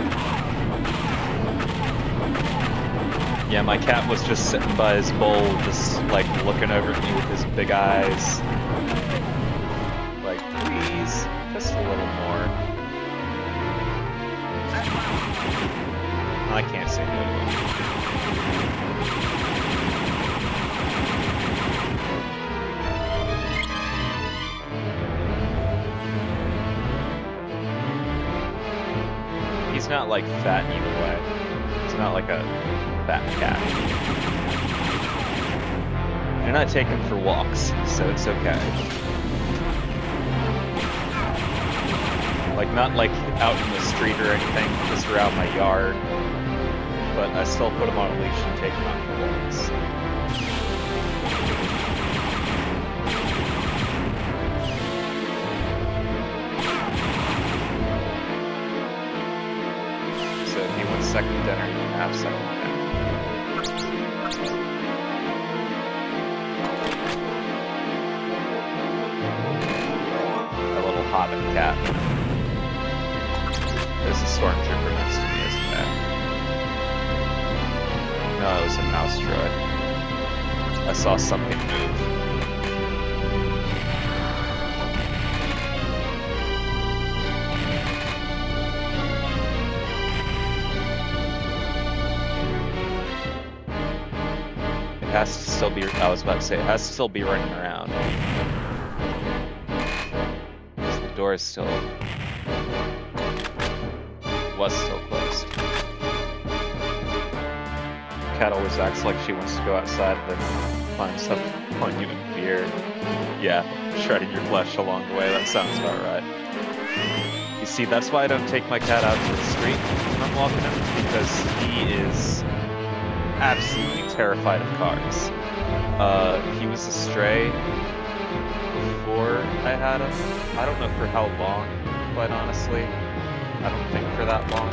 Yeah, my cat was just sitting by his bowl, just like looking over at me with his big eyes. Like, please, just a little more. I can't say no to him. He's not like fat either way. He's not like a fat cat. And I take him for walks, so it's okay. Like, not like out in the street or anything, just around my yard. But I still put him on a leash and take him out for walks. So if he wants second dinner, you can have second dinner. A little hobbit cat. There's a stormtrooper next to me, isn't there? No, it was a mouse droid. I saw something move. It has to still be, I was about to say, it has to still be running around. Because the door is still, was still closed. Cat always acts like she wants to go outside and then climbs up on you in fear. Yeah, shredding your flesh along the way, that sounds about right. You see, that's why I don't take my cat out to the street when I'm walking him, because he is absolutely terrified of cars. He was a stray before I had him. I don't know for how long, quite honestly. I don't think for that long.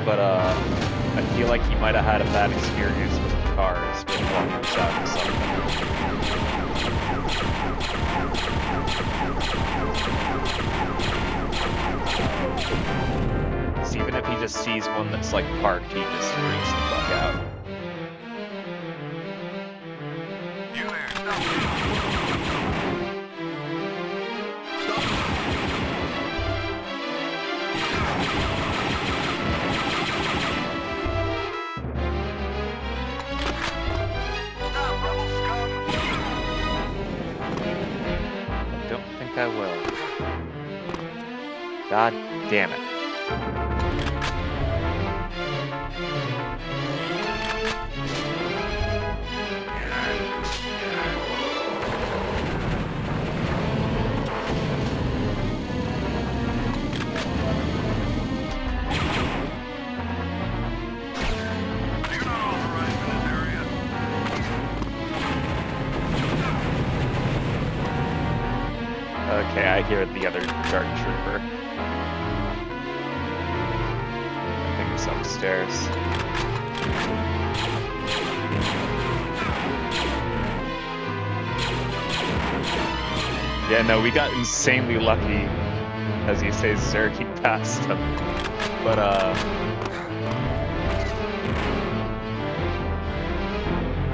But I feel like he might have had a bad experience with the cars while he was out or something. Because even if he just sees one that's like parked, he just freaks the fuck out. You there, stop. I will. God damn it. Okay, I hear the other dark trooper. I think it's upstairs. Yeah, no, we got insanely lucky, as you say, zerking past him. But, I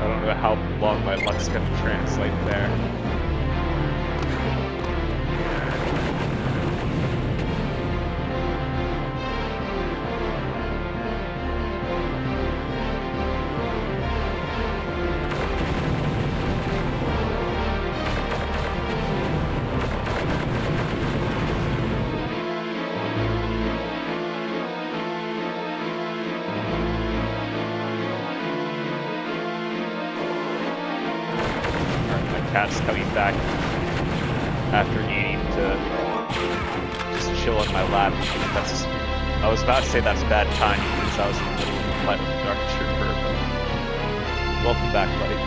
don't know how long my luck's gonna translate there. Cat's coming back after eating to just chill on my lap. I was about to say that's bad timing because I was in the middle of a fight with the Dark Trooper, but welcome back, buddy.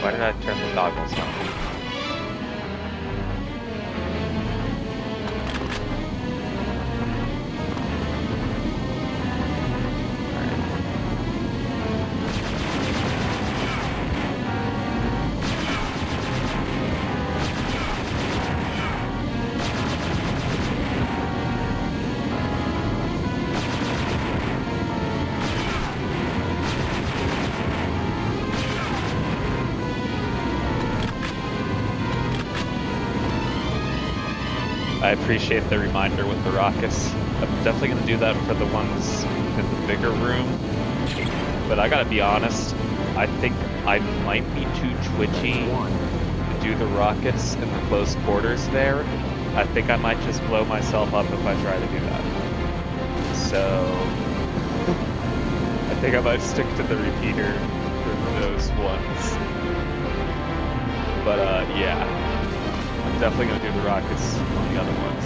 Why did I turn the goggles on? I appreciate the reminder with the rockets. I'm definitely going to do that for the ones in the bigger room. But I gotta be honest, I think I might be too twitchy to do the rockets in the close quarters there. I think I might just blow myself up if I try to do that. So I think I might stick to the repeater for those ones. But yeah. I'm definitely going to do the rockets on the other ones.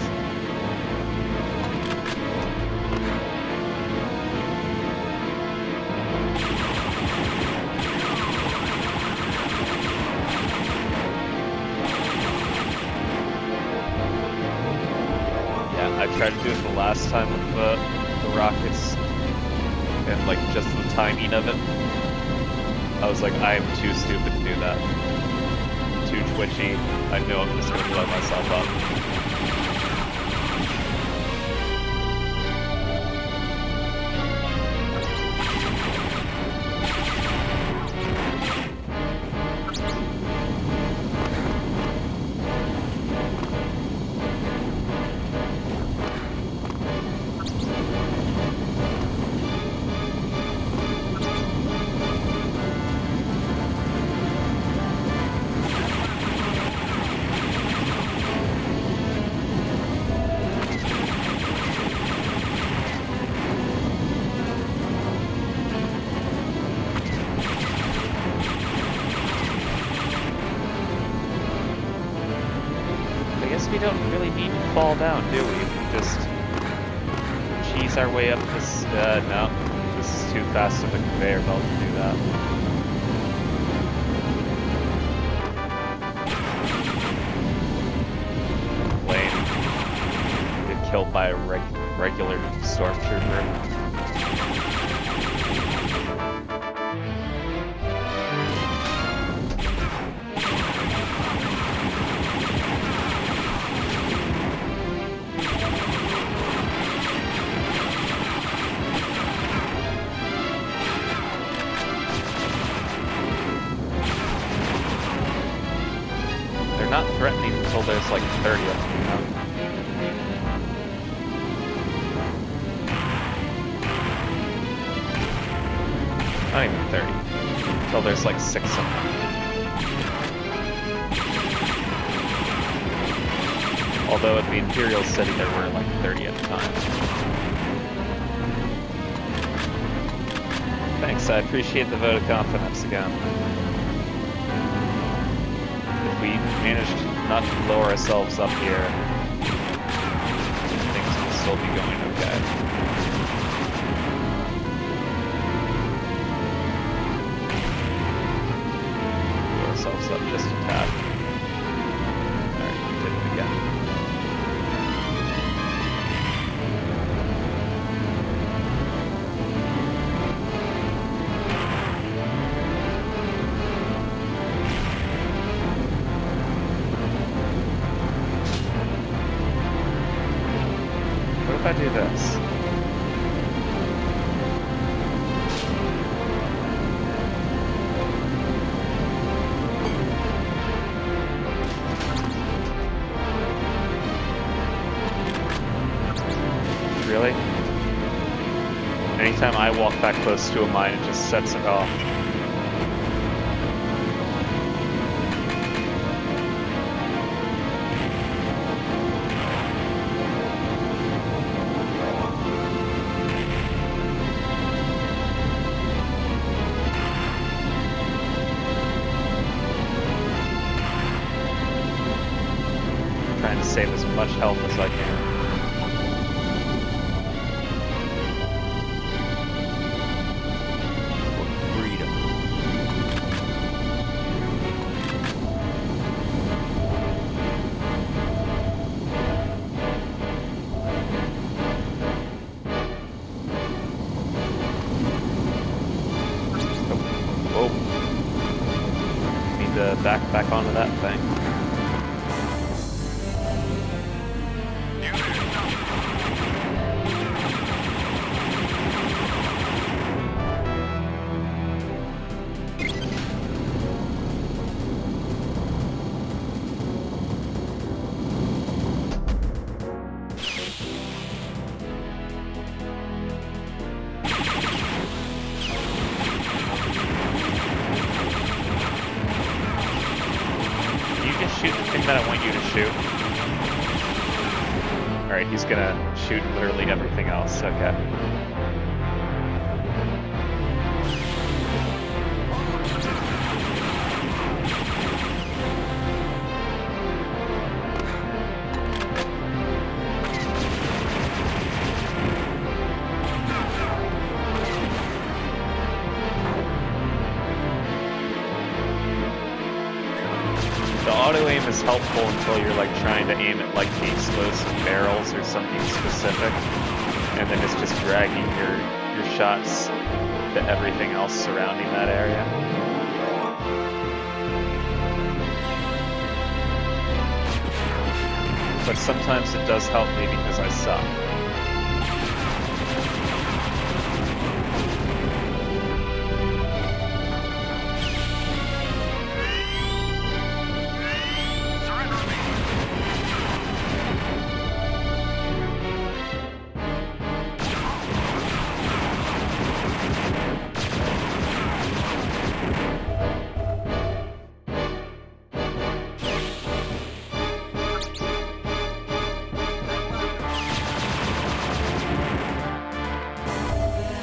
Yeah, I tried to do it the last time with the rockets and like just the timing of it. I was like, I am too stupid to do that. Too twitchy. I know I'm just gonna blow myself up. We don't really need to fall down, do we? We just cheese our way up this. No, this is too fast of a conveyor belt to do that. Lame. Get killed by a regular stormtrooper. Not threatening until there's like 30 of them, you know? Not even 30. Until there's like 6 of them. Although at the Imperial City there were like 30 at a time. Thanks, I appreciate the vote of confidence again. We managed not to blow ourselves up here, things will still be going okay. Blow ourselves up just a tad. Alright, we did it again. If I do this. Really? Anytime I walk that close to a mine, it just sets it off. save as much health as I can. Freedom. Whoa. Need to back onto that thing. Shoot the thing that I want you to shoot. Alright, he's gonna shoot literally everything else, okay. The auto-aim is helpful until you're like trying to aim at like the explosive barrels or something specific, and then it's just dragging your shots to everything else surrounding that area. But sometimes it does help me because I suck.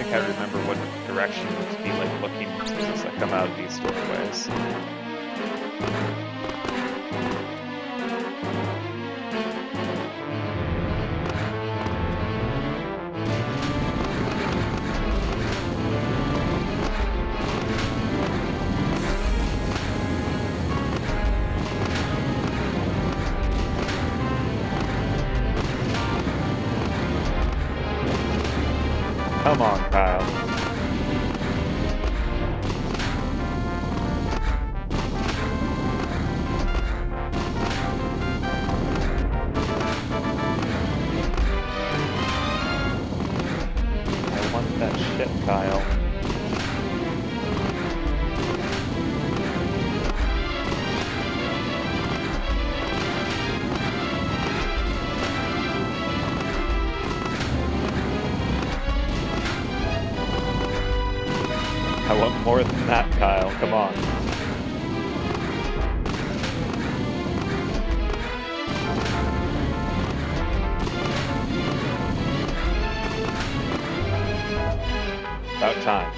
I remember what direction to be like looking as I come out of these doorways. Come on, Kyle. I want that shit, Kyle. I want more than that, Kyle. Come on. About time.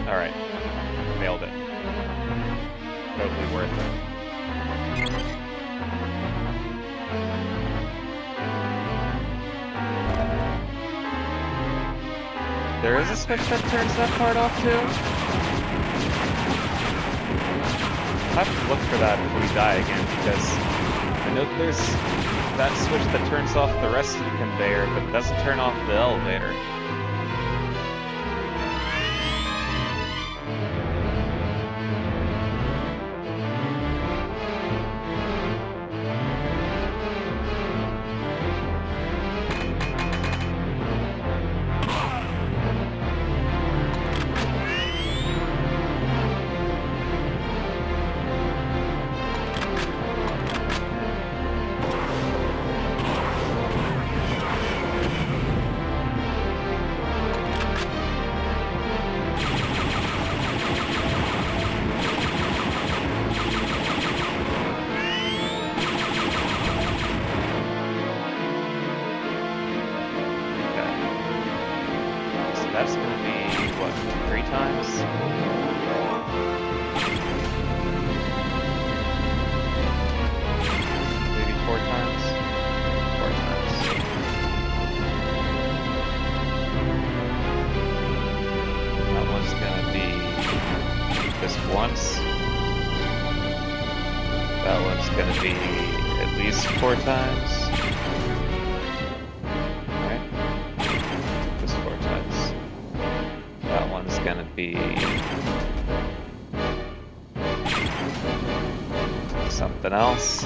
Alright. Nailed it. Totally worth it. There is a switch that turns that part off too? I'll have to look for that if we die again, because I know there's that switch that turns off the rest of the conveyor, but it doesn't turn off the elevator. one's gonna be at least 4 times. Right? Just 4 times. That one's gonna be something else.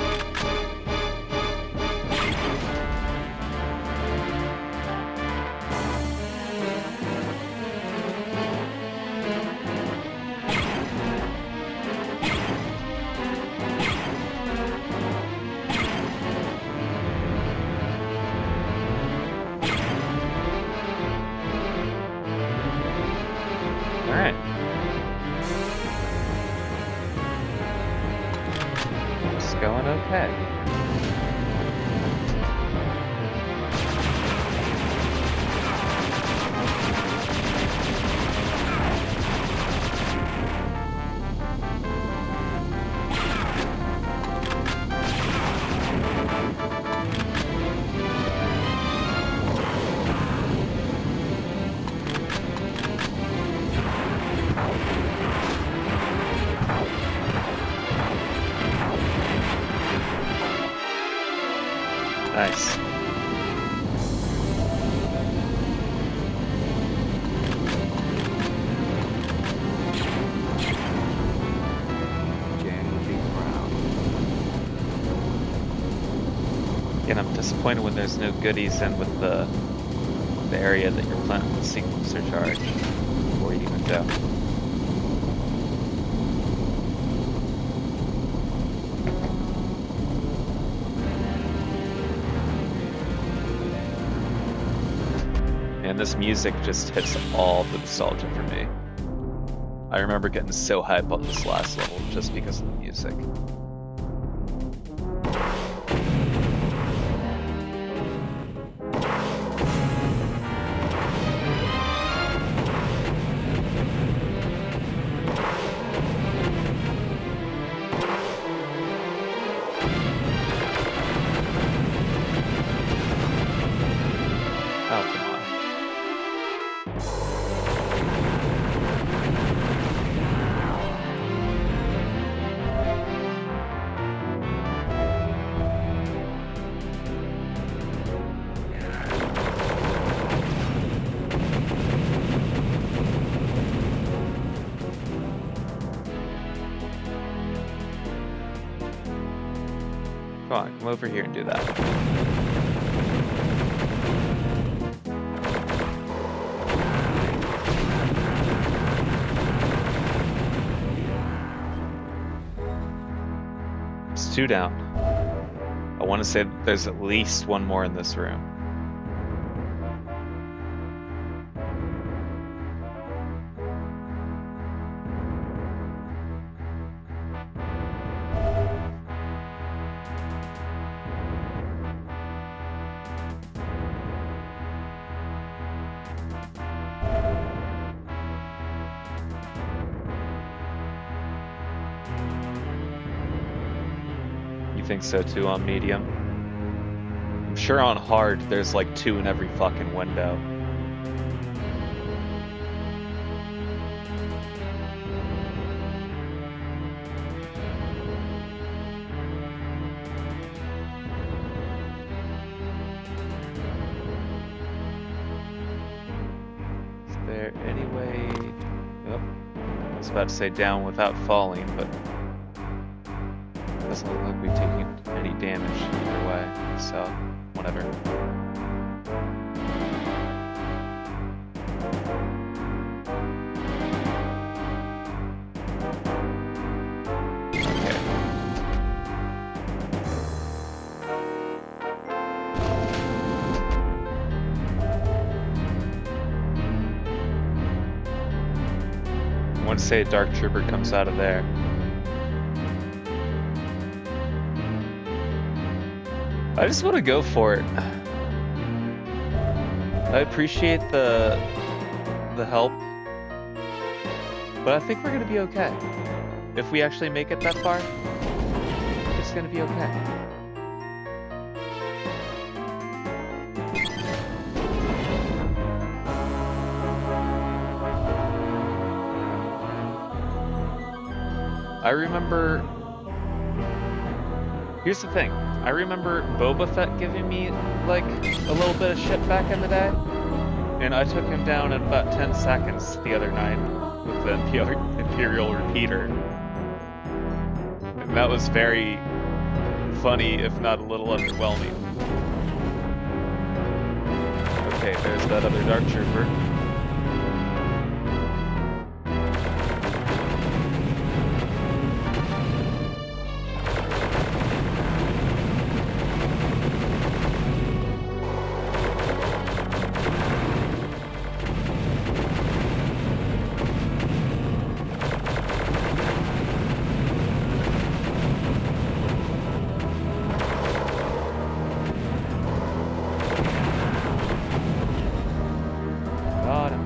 Alright. It's going okay. Nice. Again, I'm disappointed when there's no goodies in with the area that you're planning the sequencer charge before you even go. And this music just hits all the nostalgia for me. I remember getting so hype on this last level just because of the music. Oh, come on. Come on, come over here and do that. It's 2 down. I want to say that there's at least 1 more in this room. You think so too on medium? I'm sure on hard there's like 2 in every fucking window. Is there any way... Yep. I was about to say down without falling, but doesn't look like we've taken any damage either way, so whatever. Okay. I want to say a Dark Trooper comes out of there. I just want to go for it. I appreciate the help, but I think we're gonna be okay. If we actually make it that far, I think it's gonna be okay. I remember Here's the thing. I remember Boba Fett giving me, like, a little bit of shit back in the day. And I took him down in about 10 seconds the other night with the Imperial Repeater. And that was very funny, if not a little underwhelming. Okay, there's that other Dark Trooper. Got him.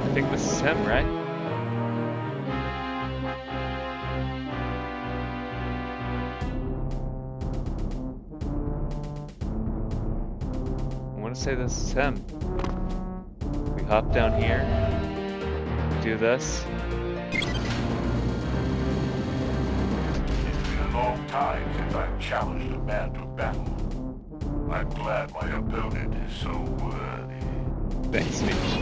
I think this is him, right? I want to say this is him. We hop down here. Do this. It's been a long time since I've challenged a man to battle. I'm glad my opponent is so worthy. Thanks, Mitch.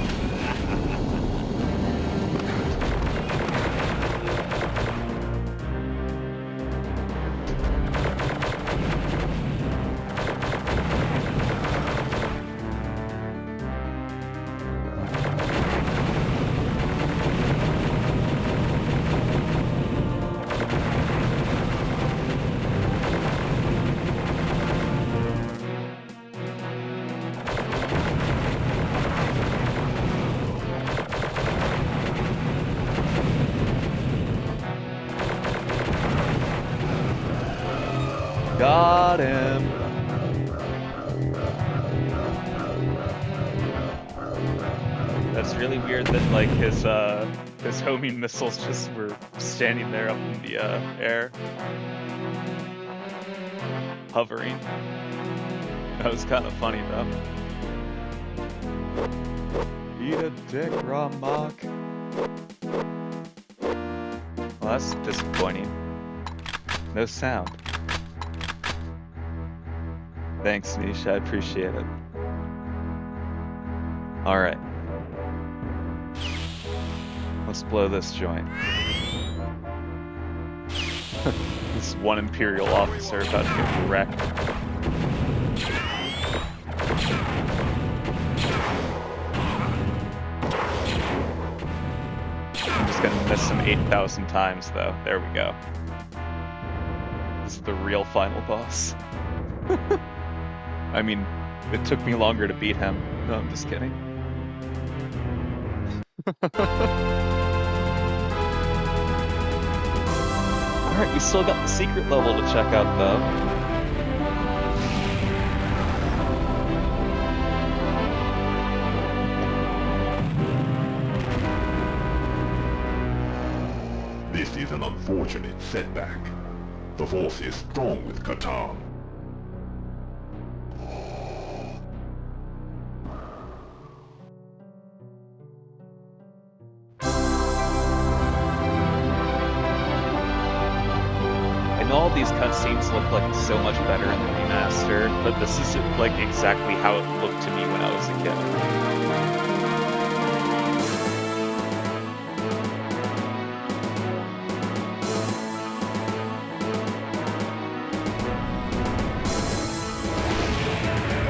Got him. That's really weird that like his homing missiles just were standing there up in the air, hovering. That was kind of funny though. Eat a dick, Ramak. Well, that's disappointing. No sound. Thanks, Nish. I appreciate it. Alright. Let's blow this joint. This one Imperial officer about to get wrecked. I'm just gonna miss him 8,000 times though. There we go. This is the real final boss. I mean, it took me longer to beat him. No, I'm just kidding. Alright, we still got the secret level to check out though. This is an unfortunate setback. The Force is strong with Catan. All these cutscenes look like so much better in the remaster, but this is like exactly how it looked to me when I was a kid.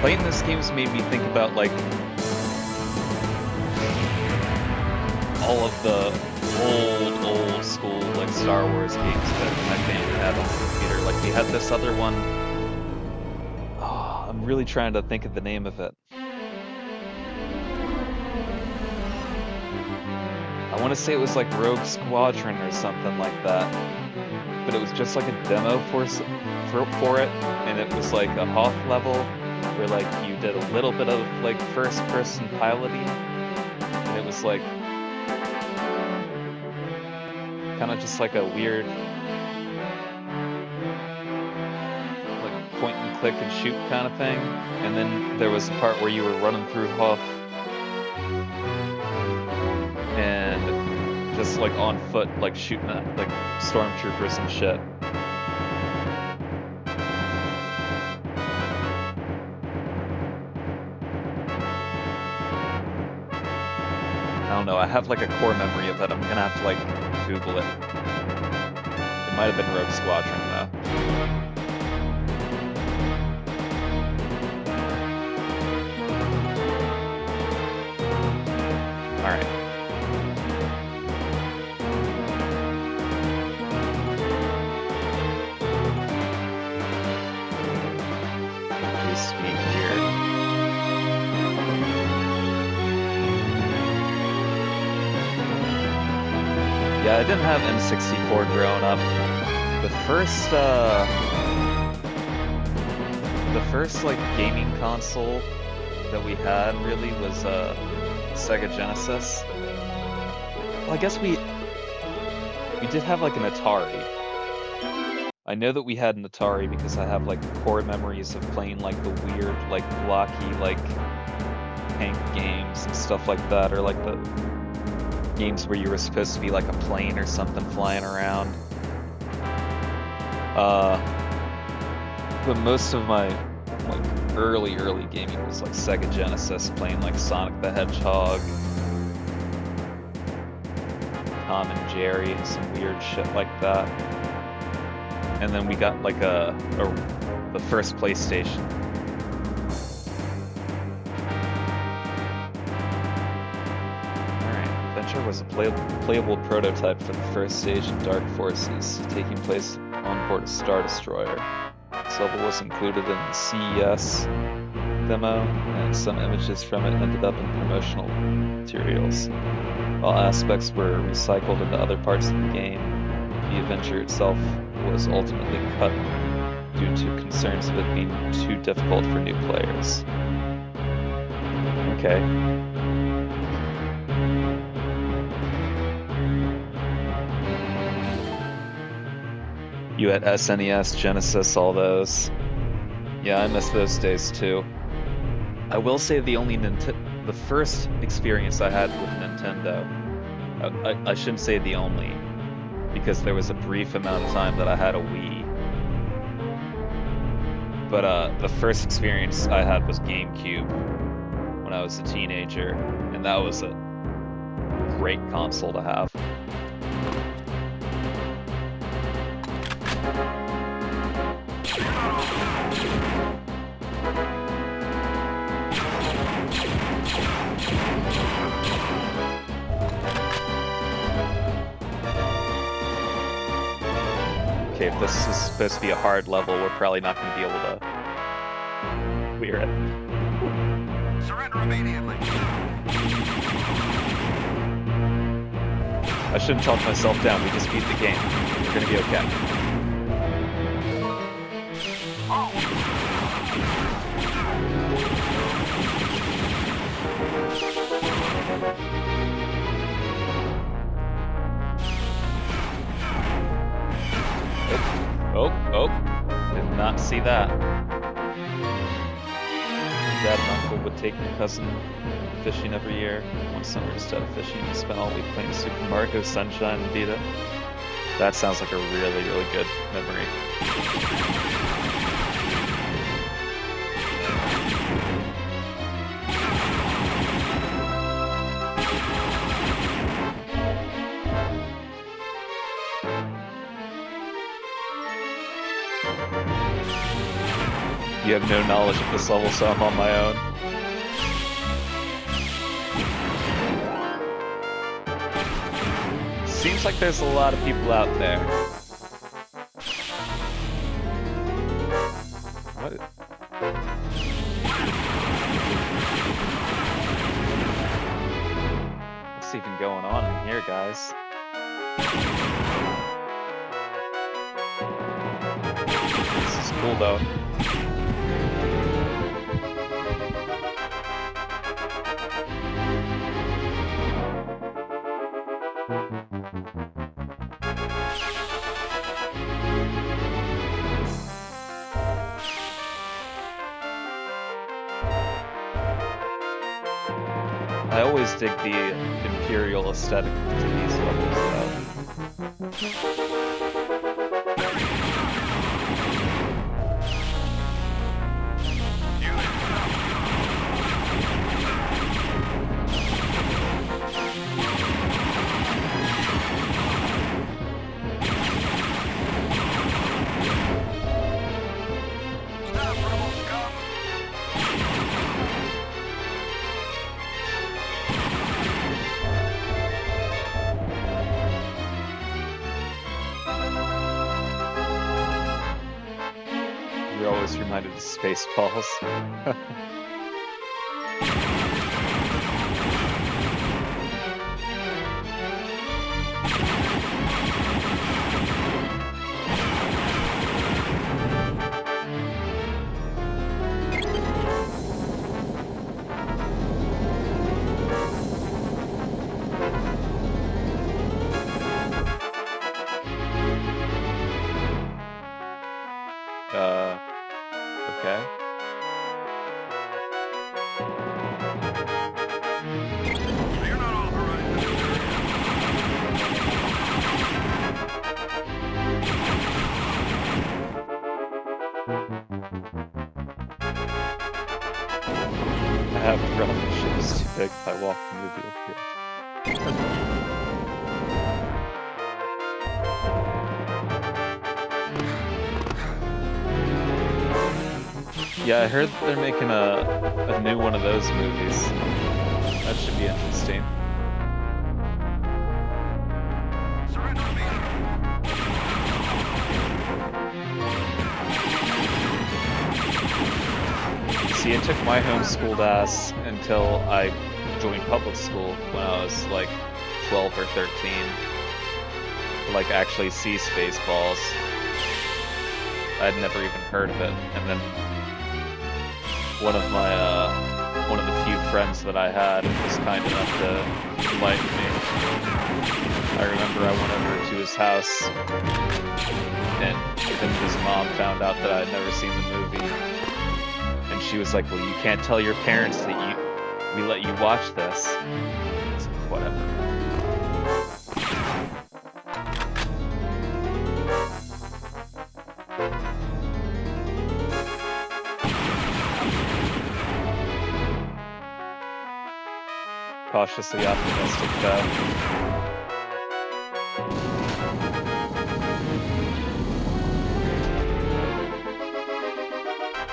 Playing this game's made me think about like all of the old school like Star Wars games that my family had on the computer. Like we had this other one. Oh, I'm really trying to think of the name of it. I want to say it was like Rogue Squadron or something like that. But it was just like a demo for it, and it was like a Hoth level where like you did a little bit of like first-person piloting, and it was like kind of just like a weird like point and click and shoot kind of thing. And then there was a part where you were running through Hoth and just like on foot, like shooting at like stormtroopers and shit. I don't know, I have like a core memory of that. I'm gonna have to like Google it. It might have been Rogue Squadron though. Alright. Increase speed here. Yeah, I didn't have N64 growing up. The first like gaming console that we had really was Sega Genesis. Well, I guess we did have like an Atari. I know that we had an Atari because I have like core memories of playing like the weird, like blocky, like tank games and stuff like that, or like the games where you were supposed to be like a plane or something flying around. But most of my like early gaming was like Sega Genesis, playing like Sonic the Hedgehog, Tom and Jerry, and some weird shit like that. And then we got like the first PlayStation. Alright, Adventure was a playable prototype for the first stage in Dark Forces, taking place on board a Star Destroyer. This level was included in the CES demo, and some images from it ended up in promotional materials. While aspects were recycled into other parts of the game, the adventure itself was ultimately cut due to concerns of it being too difficult for new players. Okay. You had SNES, Genesis, all those. Yeah, I miss those days too. I will say the first experience I had with Nintendo, I shouldn't say the only, because there was a brief amount of time that I had a Wii. But the first experience I had was GameCube when I was a teenager, and that was a great console to have. Okay, if this is supposed to be a hard level, we're probably not going to be able to clear it. Surrender immediately. I shouldn't talk myself down, we just beat the game. We're going to be okay. Oh, did not see that. Dad and Uncle would take your cousin fishing every year. One summer instead of fishing, we spent all week playing Super Mario Sunshine and Dita. That sounds like a really good memory. You have no knowledge of this level, so I'm on my own. Seems like there's a lot of people out there. What? What's even going on in here, guys? This is cool, though. I always dig the Imperial aesthetic to these levels, though. You're always reminded of Spaceballs. Okay. You're not authorized to I have to run. The ship is too big. If I walk, the movie will appear. Yeah, I heard they're making a new one of those movies. That should be interesting. See, it took my homeschooled ass until I joined public school when I was like 12 or 13 to like actually see Spaceballs. I'd never even heard of it, and then one of the few friends that I had was kind enough to enlighten me. I remember I went over to his house, and then his mom found out that I had never seen the movie, and she was like, "Well, you can't tell your parents that we let you watch this." It's like, whatever. Cautiously optimistic, though.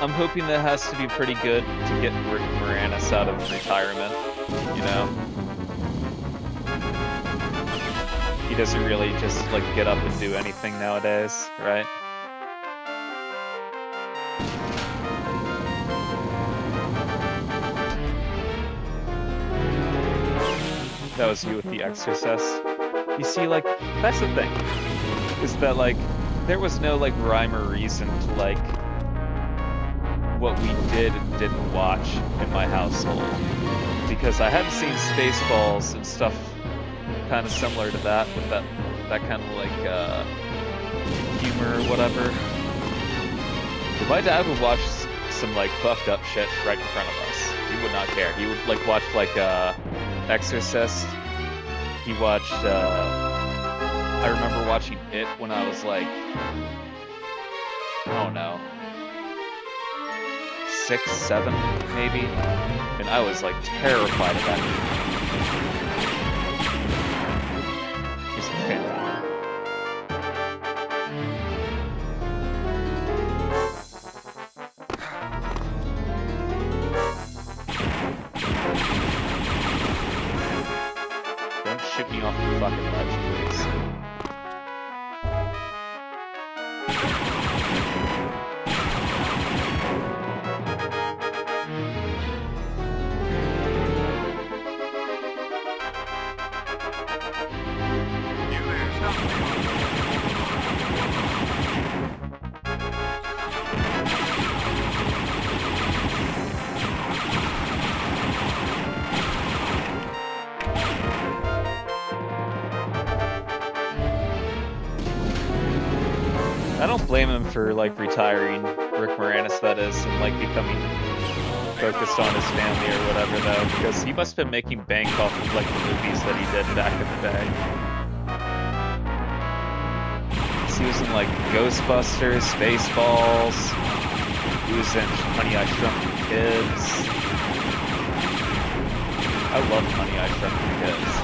I'm hoping that has to be pretty good to get Rick Moranis out of retirement, you know? He doesn't really just, like, get up and do anything nowadays, right? That was you with The Exorcist. You see, like, that's the thing. Is that, like, there was no, like, rhyme or reason to, like, what we did and didn't watch in my household. Because I hadn't seen Spaceballs and stuff kind of similar to that, with that kind of, like, humor or whatever. But my dad would watch some, like, fucked up shit right in front of us. He would not care. He would, like, watch, like, Exorcist. He watched, I remember watching it when I was like, oh no, 6, 7, maybe? And I was like terrified of that movie. He's a fan of shoot me off the fucking ledge, please. You there, stop. I don't blame him for, like, retiring, Rick Moranis that is, and, like, becoming focused on his family or whatever, though, because he must have been making bank off of, like, the movies that he did back in the day. He was in, like, Ghostbusters, Spaceballs, he was in Honey, I Shrunk the Kids. I love Honey, I Shrunk the Kids.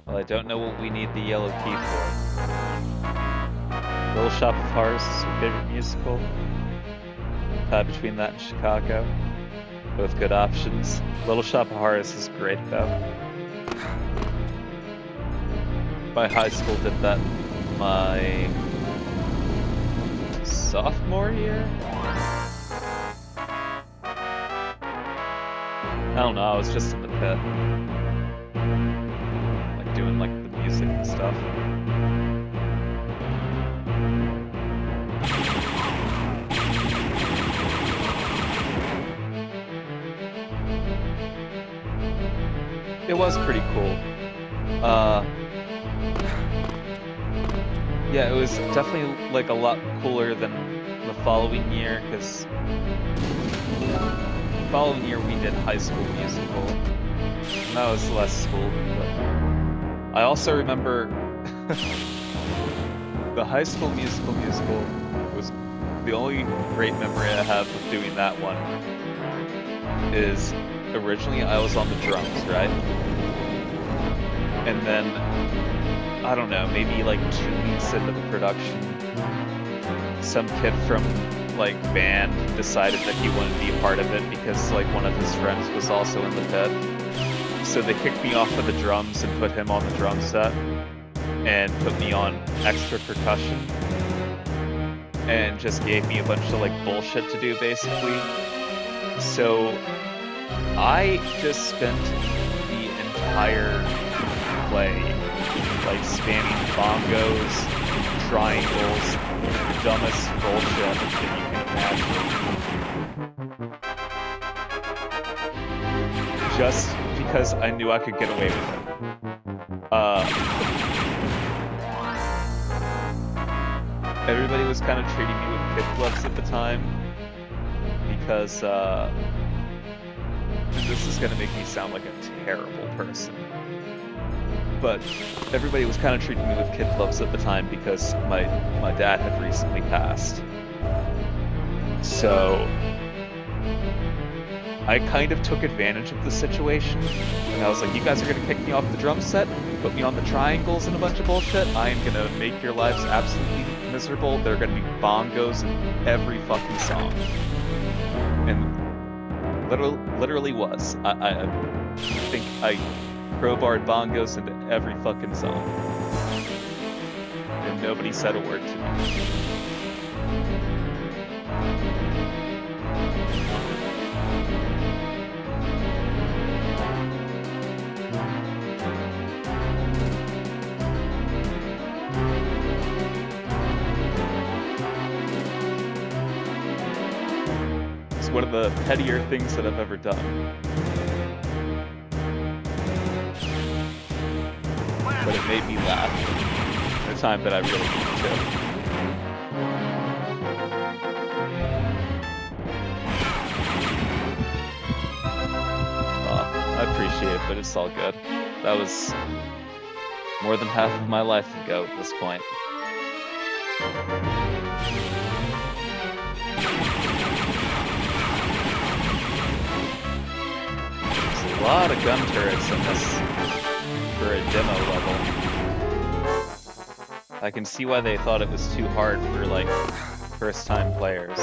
Well, I don't know what we need the yellow key for. Little Shop of Horrors is your favorite musical? Between that and Chicago. Both good options. Little Shop of Horrors is great, though. My high school did that my sophomore year? I don't know, I was just in the pit. Like, doing, like, the music and stuff. It was pretty cool. Yeah, it was definitely, like, a lot cooler than the following year, because the following year we did High School Musical. And that was less school, but I also remember the High School Musical was the only great memory I have of doing that one is originally I was on the drums, right? And then, I don't know, maybe like 2 weeks into the production, some kid from like band decided that he wanted to be a part of it because like one of his friends was also in the pit. So they kicked me off of the drums and put him on the drum set and put me on extra percussion and just gave me a bunch of like bullshit to do basically. So I just spent the entire play like spamming bongos, triangles, the dumbest bullshit that you can imagine. Just because I knew I could get away with it. Everybody was kind of treating me with kid gloves at the time because this is gonna make me sound like a terrible person. But everybody was kind of treating me with kid gloves at the time because my dad had recently passed. So I kind of took advantage of the situation, and I was like, you guys are gonna kick me off the drum set, put me on the triangles and a bunch of bullshit, I am gonna make your lives absolutely miserable. There are gonna be bongos in every fucking song. And literally was. I think I crowbarred bongos into every fucking song. And nobody said a word to me. It's one of the pettier things that I've ever done. But it made me laugh at a time that I really needed to. I appreciate it, but it's all good. That was more than half of my life ago at this point. There's a lot of gun turrets in this for a demo level. I can see why they thought it was too hard for, like, first-time players.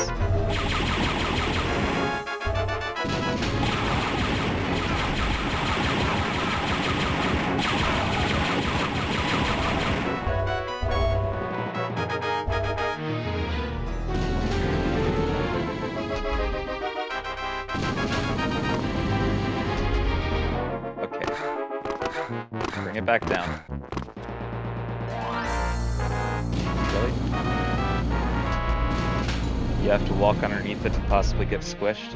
Bring it back down. Really? You have to walk underneath it and possibly get squished?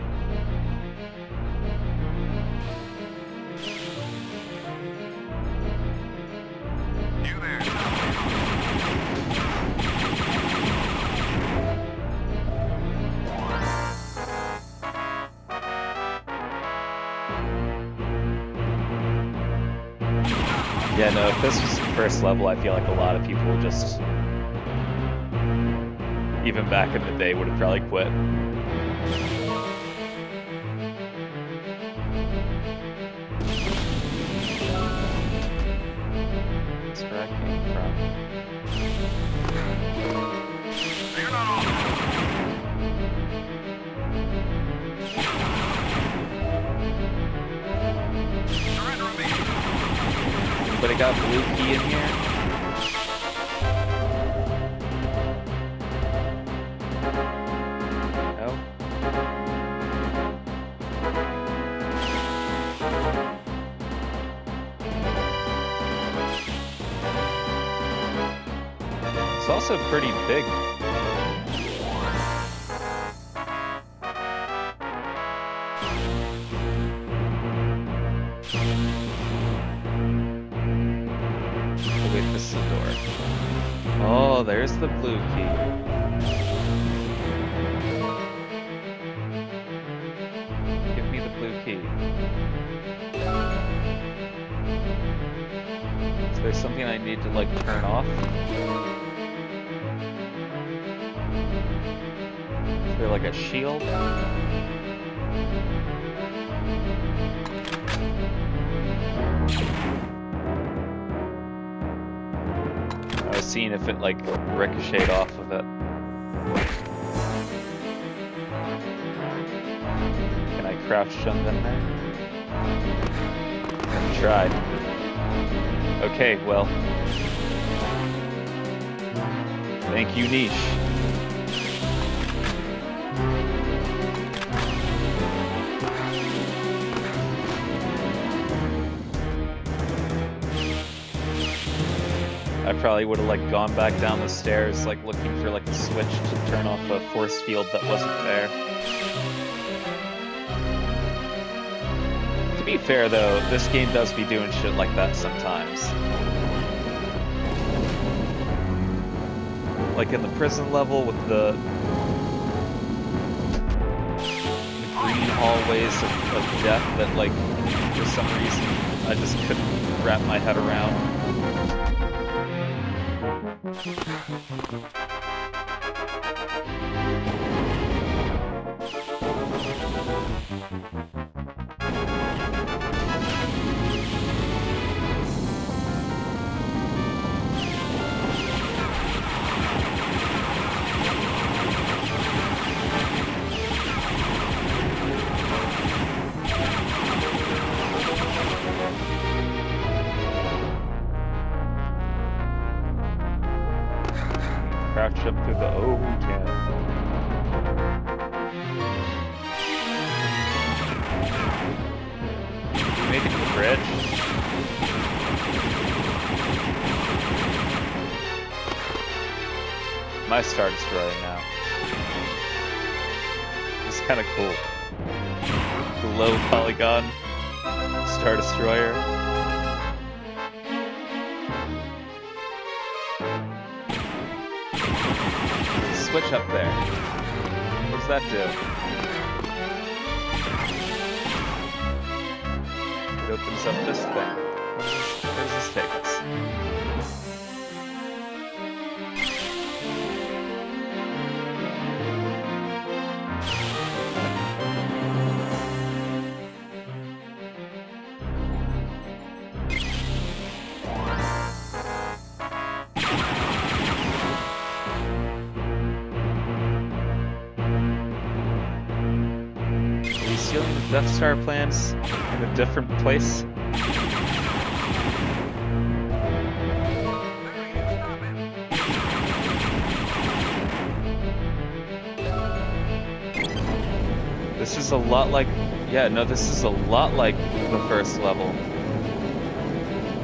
You there? Yeah, no, if this was the first level, I feel like a lot of people would just, even back in the day, would have probably quit. That's where I came from. You're not on. Surrender immediately. Anybody got blue key in here? No? It's also pretty big. Oh, wait, this is the door. Oh, there's the blue key. Give me the blue key. Is there something I need to, like, turn off? Is there, like, a shield? I was seeing if it, like, ricocheted off of it. Can I crouch jump in there? I tried. Okay, well. Thank you, Niche. I probably would have like gone back down the stairs, like looking for like a switch to turn off a force field that wasn't there. To be fair though, this game does be doing shit like that sometimes. Like in the prison level with the green hallways of death that like, for some reason, I just couldn't wrap my head around. Crouch up through the we can. We made it to the bridge. My Star Destroyer now. It's kind of cool. The low polygon Star Destroyer. Switch up there. What does that do? It opens up this thing. Where does this take us? Stealing the Death Star plans in a different place? This is a lot like... Yeah, no, this is a lot like the first level.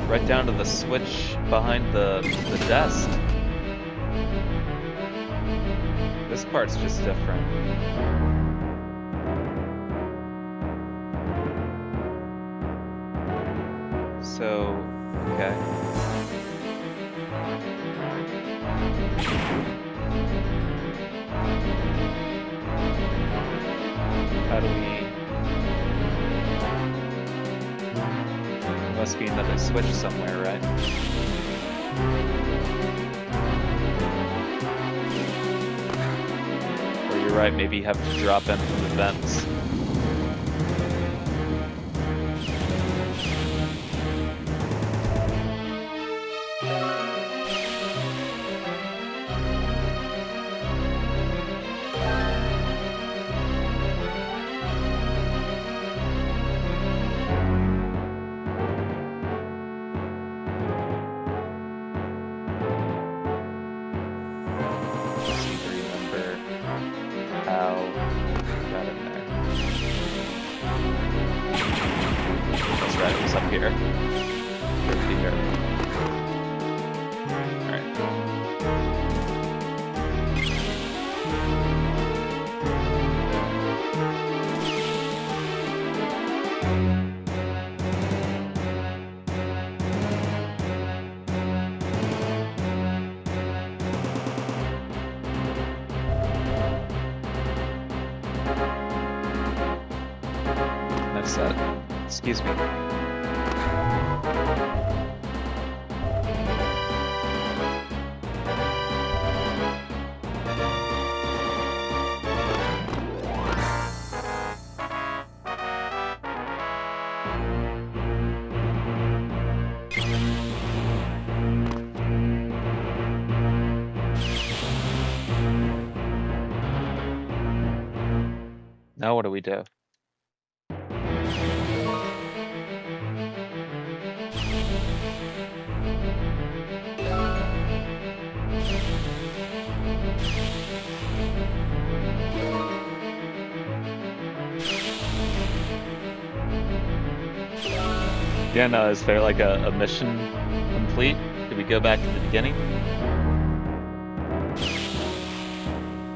Right down to the switch behind the desk. This part's just different. So, okay. How do we... There must be another switch somewhere, right? Or you're right, maybe you have to drop in from the vents. Excuse me. Now what do we do? Yeah, no, is there like a mission complete? Did we go back to the beginning?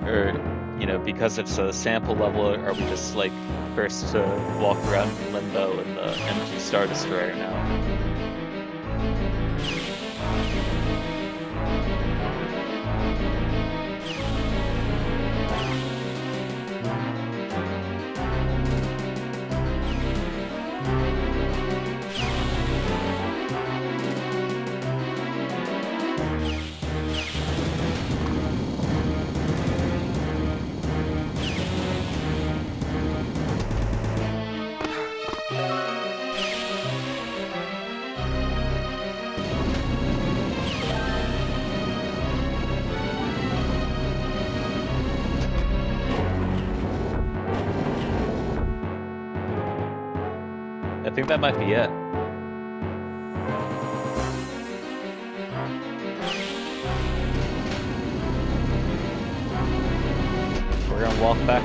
Or, you know, because it's a sample level, are we just like first to walk around in limbo in the empty Star Destroyer now? I think that might be it. We're gonna walk back,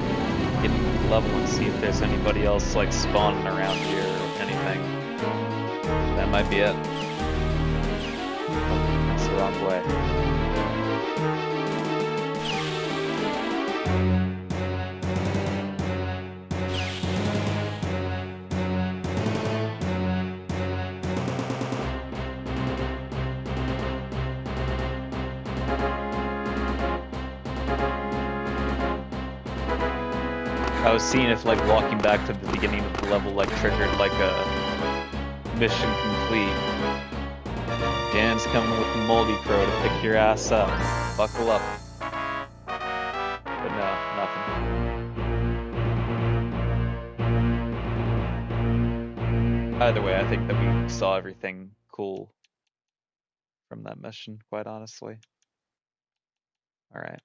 get into the level and see if there's anybody else like spawning around here or anything. That might be it. Oh, that's the wrong way. I was seeing if like walking back to the beginning of the level like triggered like a mission complete. Jan's coming with the Moldy Crow to pick your ass up. Buckle up. But no, nothing. Either way, I think that we saw everything cool from that mission, quite honestly. Alright.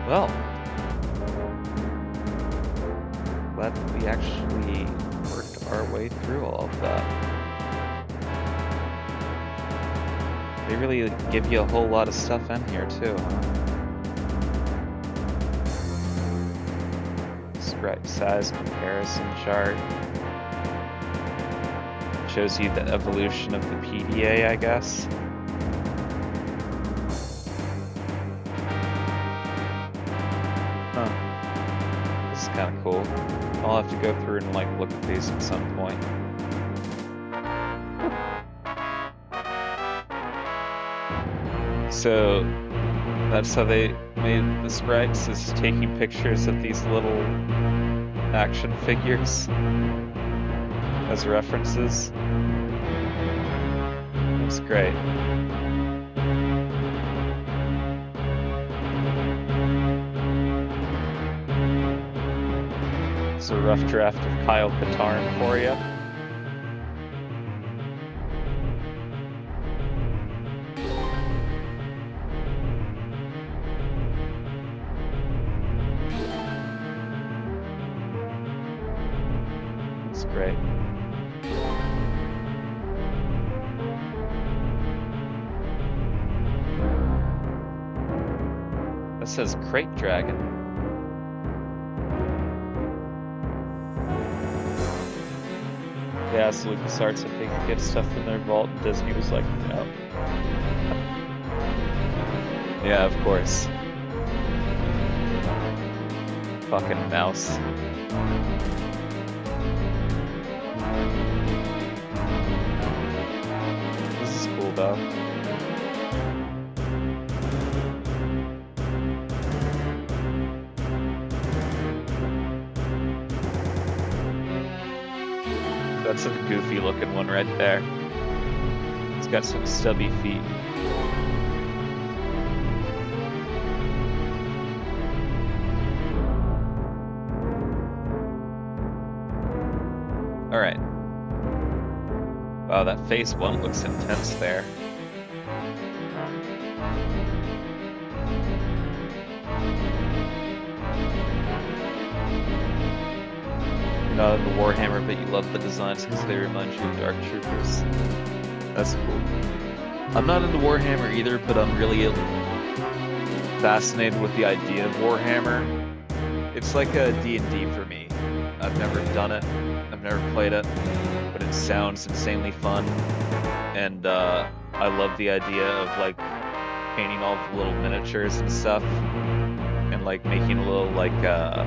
Well, glad that we actually worked our way through all of that. They really give you a whole lot of stuff in here too, huh? sprite size comparison chart. Shows you the evolution of the PDA, I guess. Huh. This is kind of cool. I'll have to go through and like look at these at some point. So that's how they made the sprites, is taking pictures of these little action figures as references. That's great. It's a rough draft of Kyle Katarn for you. That's great. That says Crate Dragon. Yeah, so LucasArts said they could get stuff in their vault, and Disney was like, no. Yeah, of course. Fucking mouse. This is cool though. That's a goofy looking one right there. It's got some stubby feet. Alright. Wow, that phase 1 looks intense there. You're not into Warhammer, but you love the designs because they remind you of Dark Troopers. That's cool. I'm not into Warhammer either, but I'm really fascinated with the idea of Warhammer. It's like a D&D for me. I've never done it, I've never played it, but it sounds insanely fun, and I love the idea of like painting all the little miniatures and stuff, and like making a little like I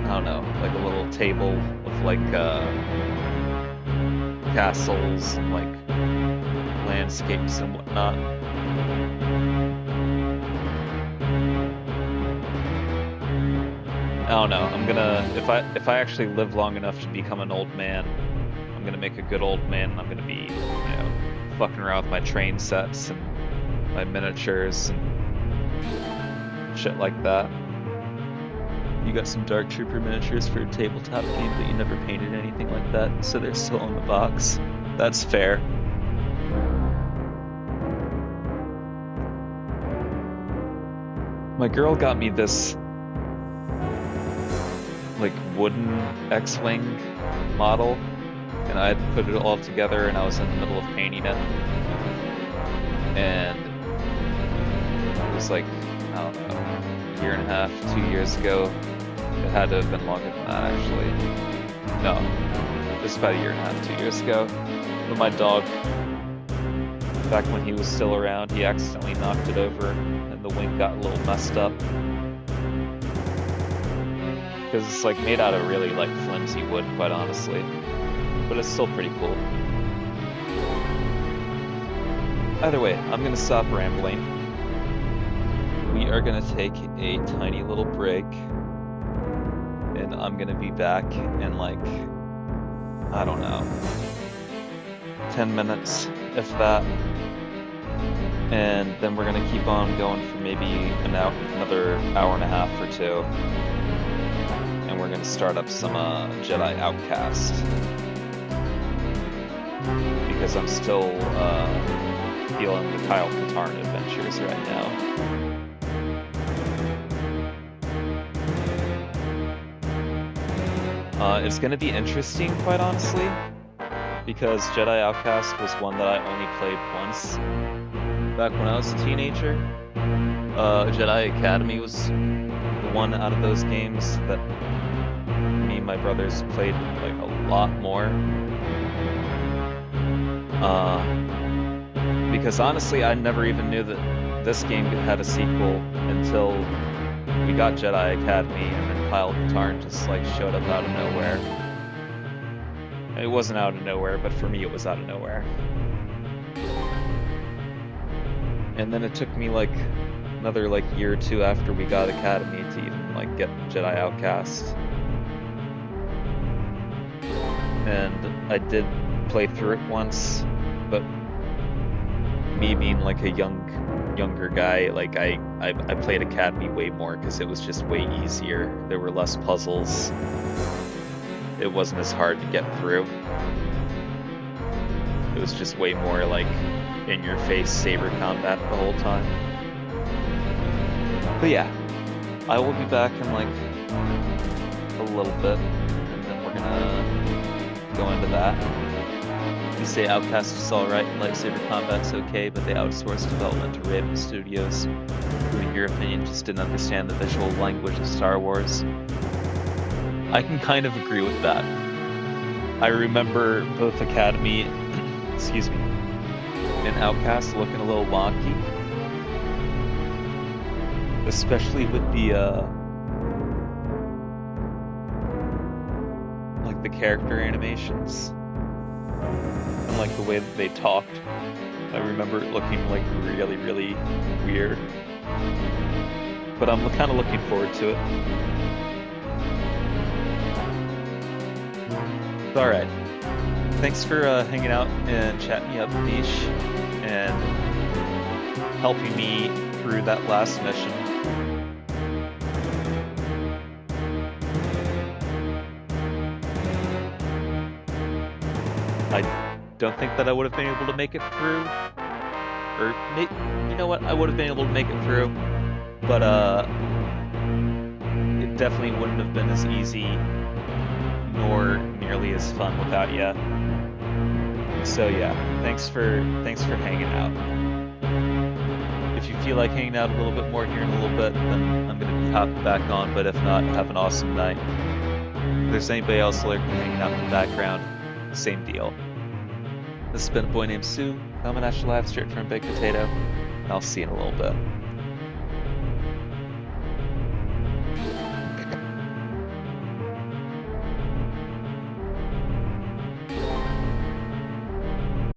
don't know, like a little table of like castles and like landscapes and whatnot. I don't know. I'm gonna, if I actually live long enough to become an old man, I'm gonna make a good old man, and I'm gonna be, you know, fucking around with my train sets and my miniatures and shit like that. You got some Dark Trooper miniatures for a tabletop game, but you never painted anything like that, so they're still in the box. That's fair. My girl got me this like wooden X-Wing model, and I had put it all together, and I was in the middle of painting it, and it was like, I don't know, a year and a half, 2 years ago. It had to have been longer than that, actually. No, just about a year and a half, 2 years ago. But my dog, back when he was still around, he accidentally knocked it over, and the wing got a little messed up. Because it's like made out of really like flimsy wood, quite honestly, but it's still pretty cool. Either way, I'm gonna stop rambling. We are gonna take a tiny little break, and I'm gonna be back in like, I don't know, 10 minutes, if that. And then we're gonna keep on going for maybe another hour and a half or two. And we're gonna start up some Jedi Outcast, because I'm still feeling the Kyle Katarn adventures right now. It's gonna be interesting, quite honestly, because Jedi Outcast was one that I only played once back when I was a teenager, Jedi Academy was the one out of those games that me and my brothers played like a lot more. Because honestly, I never even knew that this game had a sequel until we got Jedi Academy, and then Kyle Katarn just like showed up out of nowhere. It wasn't out of nowhere, but for me it was out of nowhere. And then it took me like another like year or two after we got Academy to even like get Jedi Outcast. And I did play through it once, but me being like a younger guy, like I played Academy way more because it was just way easier. There were less puzzles. It wasn't as hard to get through. It was just way more like in your face saber combat the whole time. But yeah, I will be back in like a little bit, and then we're gonna go into that. You say Outcast is alright and lightsaber combat's okay, but they outsourced development to Raven Studios, who in your opinion just didn't understand the visual language of Star Wars. I can kind of agree with that. I remember both Academy, excuse me, and Outcast looking a little wonky. Especially with the, like the character animations. And like the way that they talked. I remember it looking like really, really weird. But I'm kind of looking forward to it. Alright. Thanks for hanging out and chatting me up, Niche, and helping me through that last mission. I don't think that I would have been able to make it through. Or, you know what? I would have been able to make it through. But, it definitely wouldn't have been as easy nor nearly as fun without you. So yeah, thanks for hanging out. If you feel like hanging out a little bit more here in a little bit, then I'm gonna be hopping back on, but if not, have an awesome night. If there's anybody else lurking hanging out in the background, same deal. This has been a boy named Sue, coming at you live straight from Big Potato, and I'll see you in a little bit.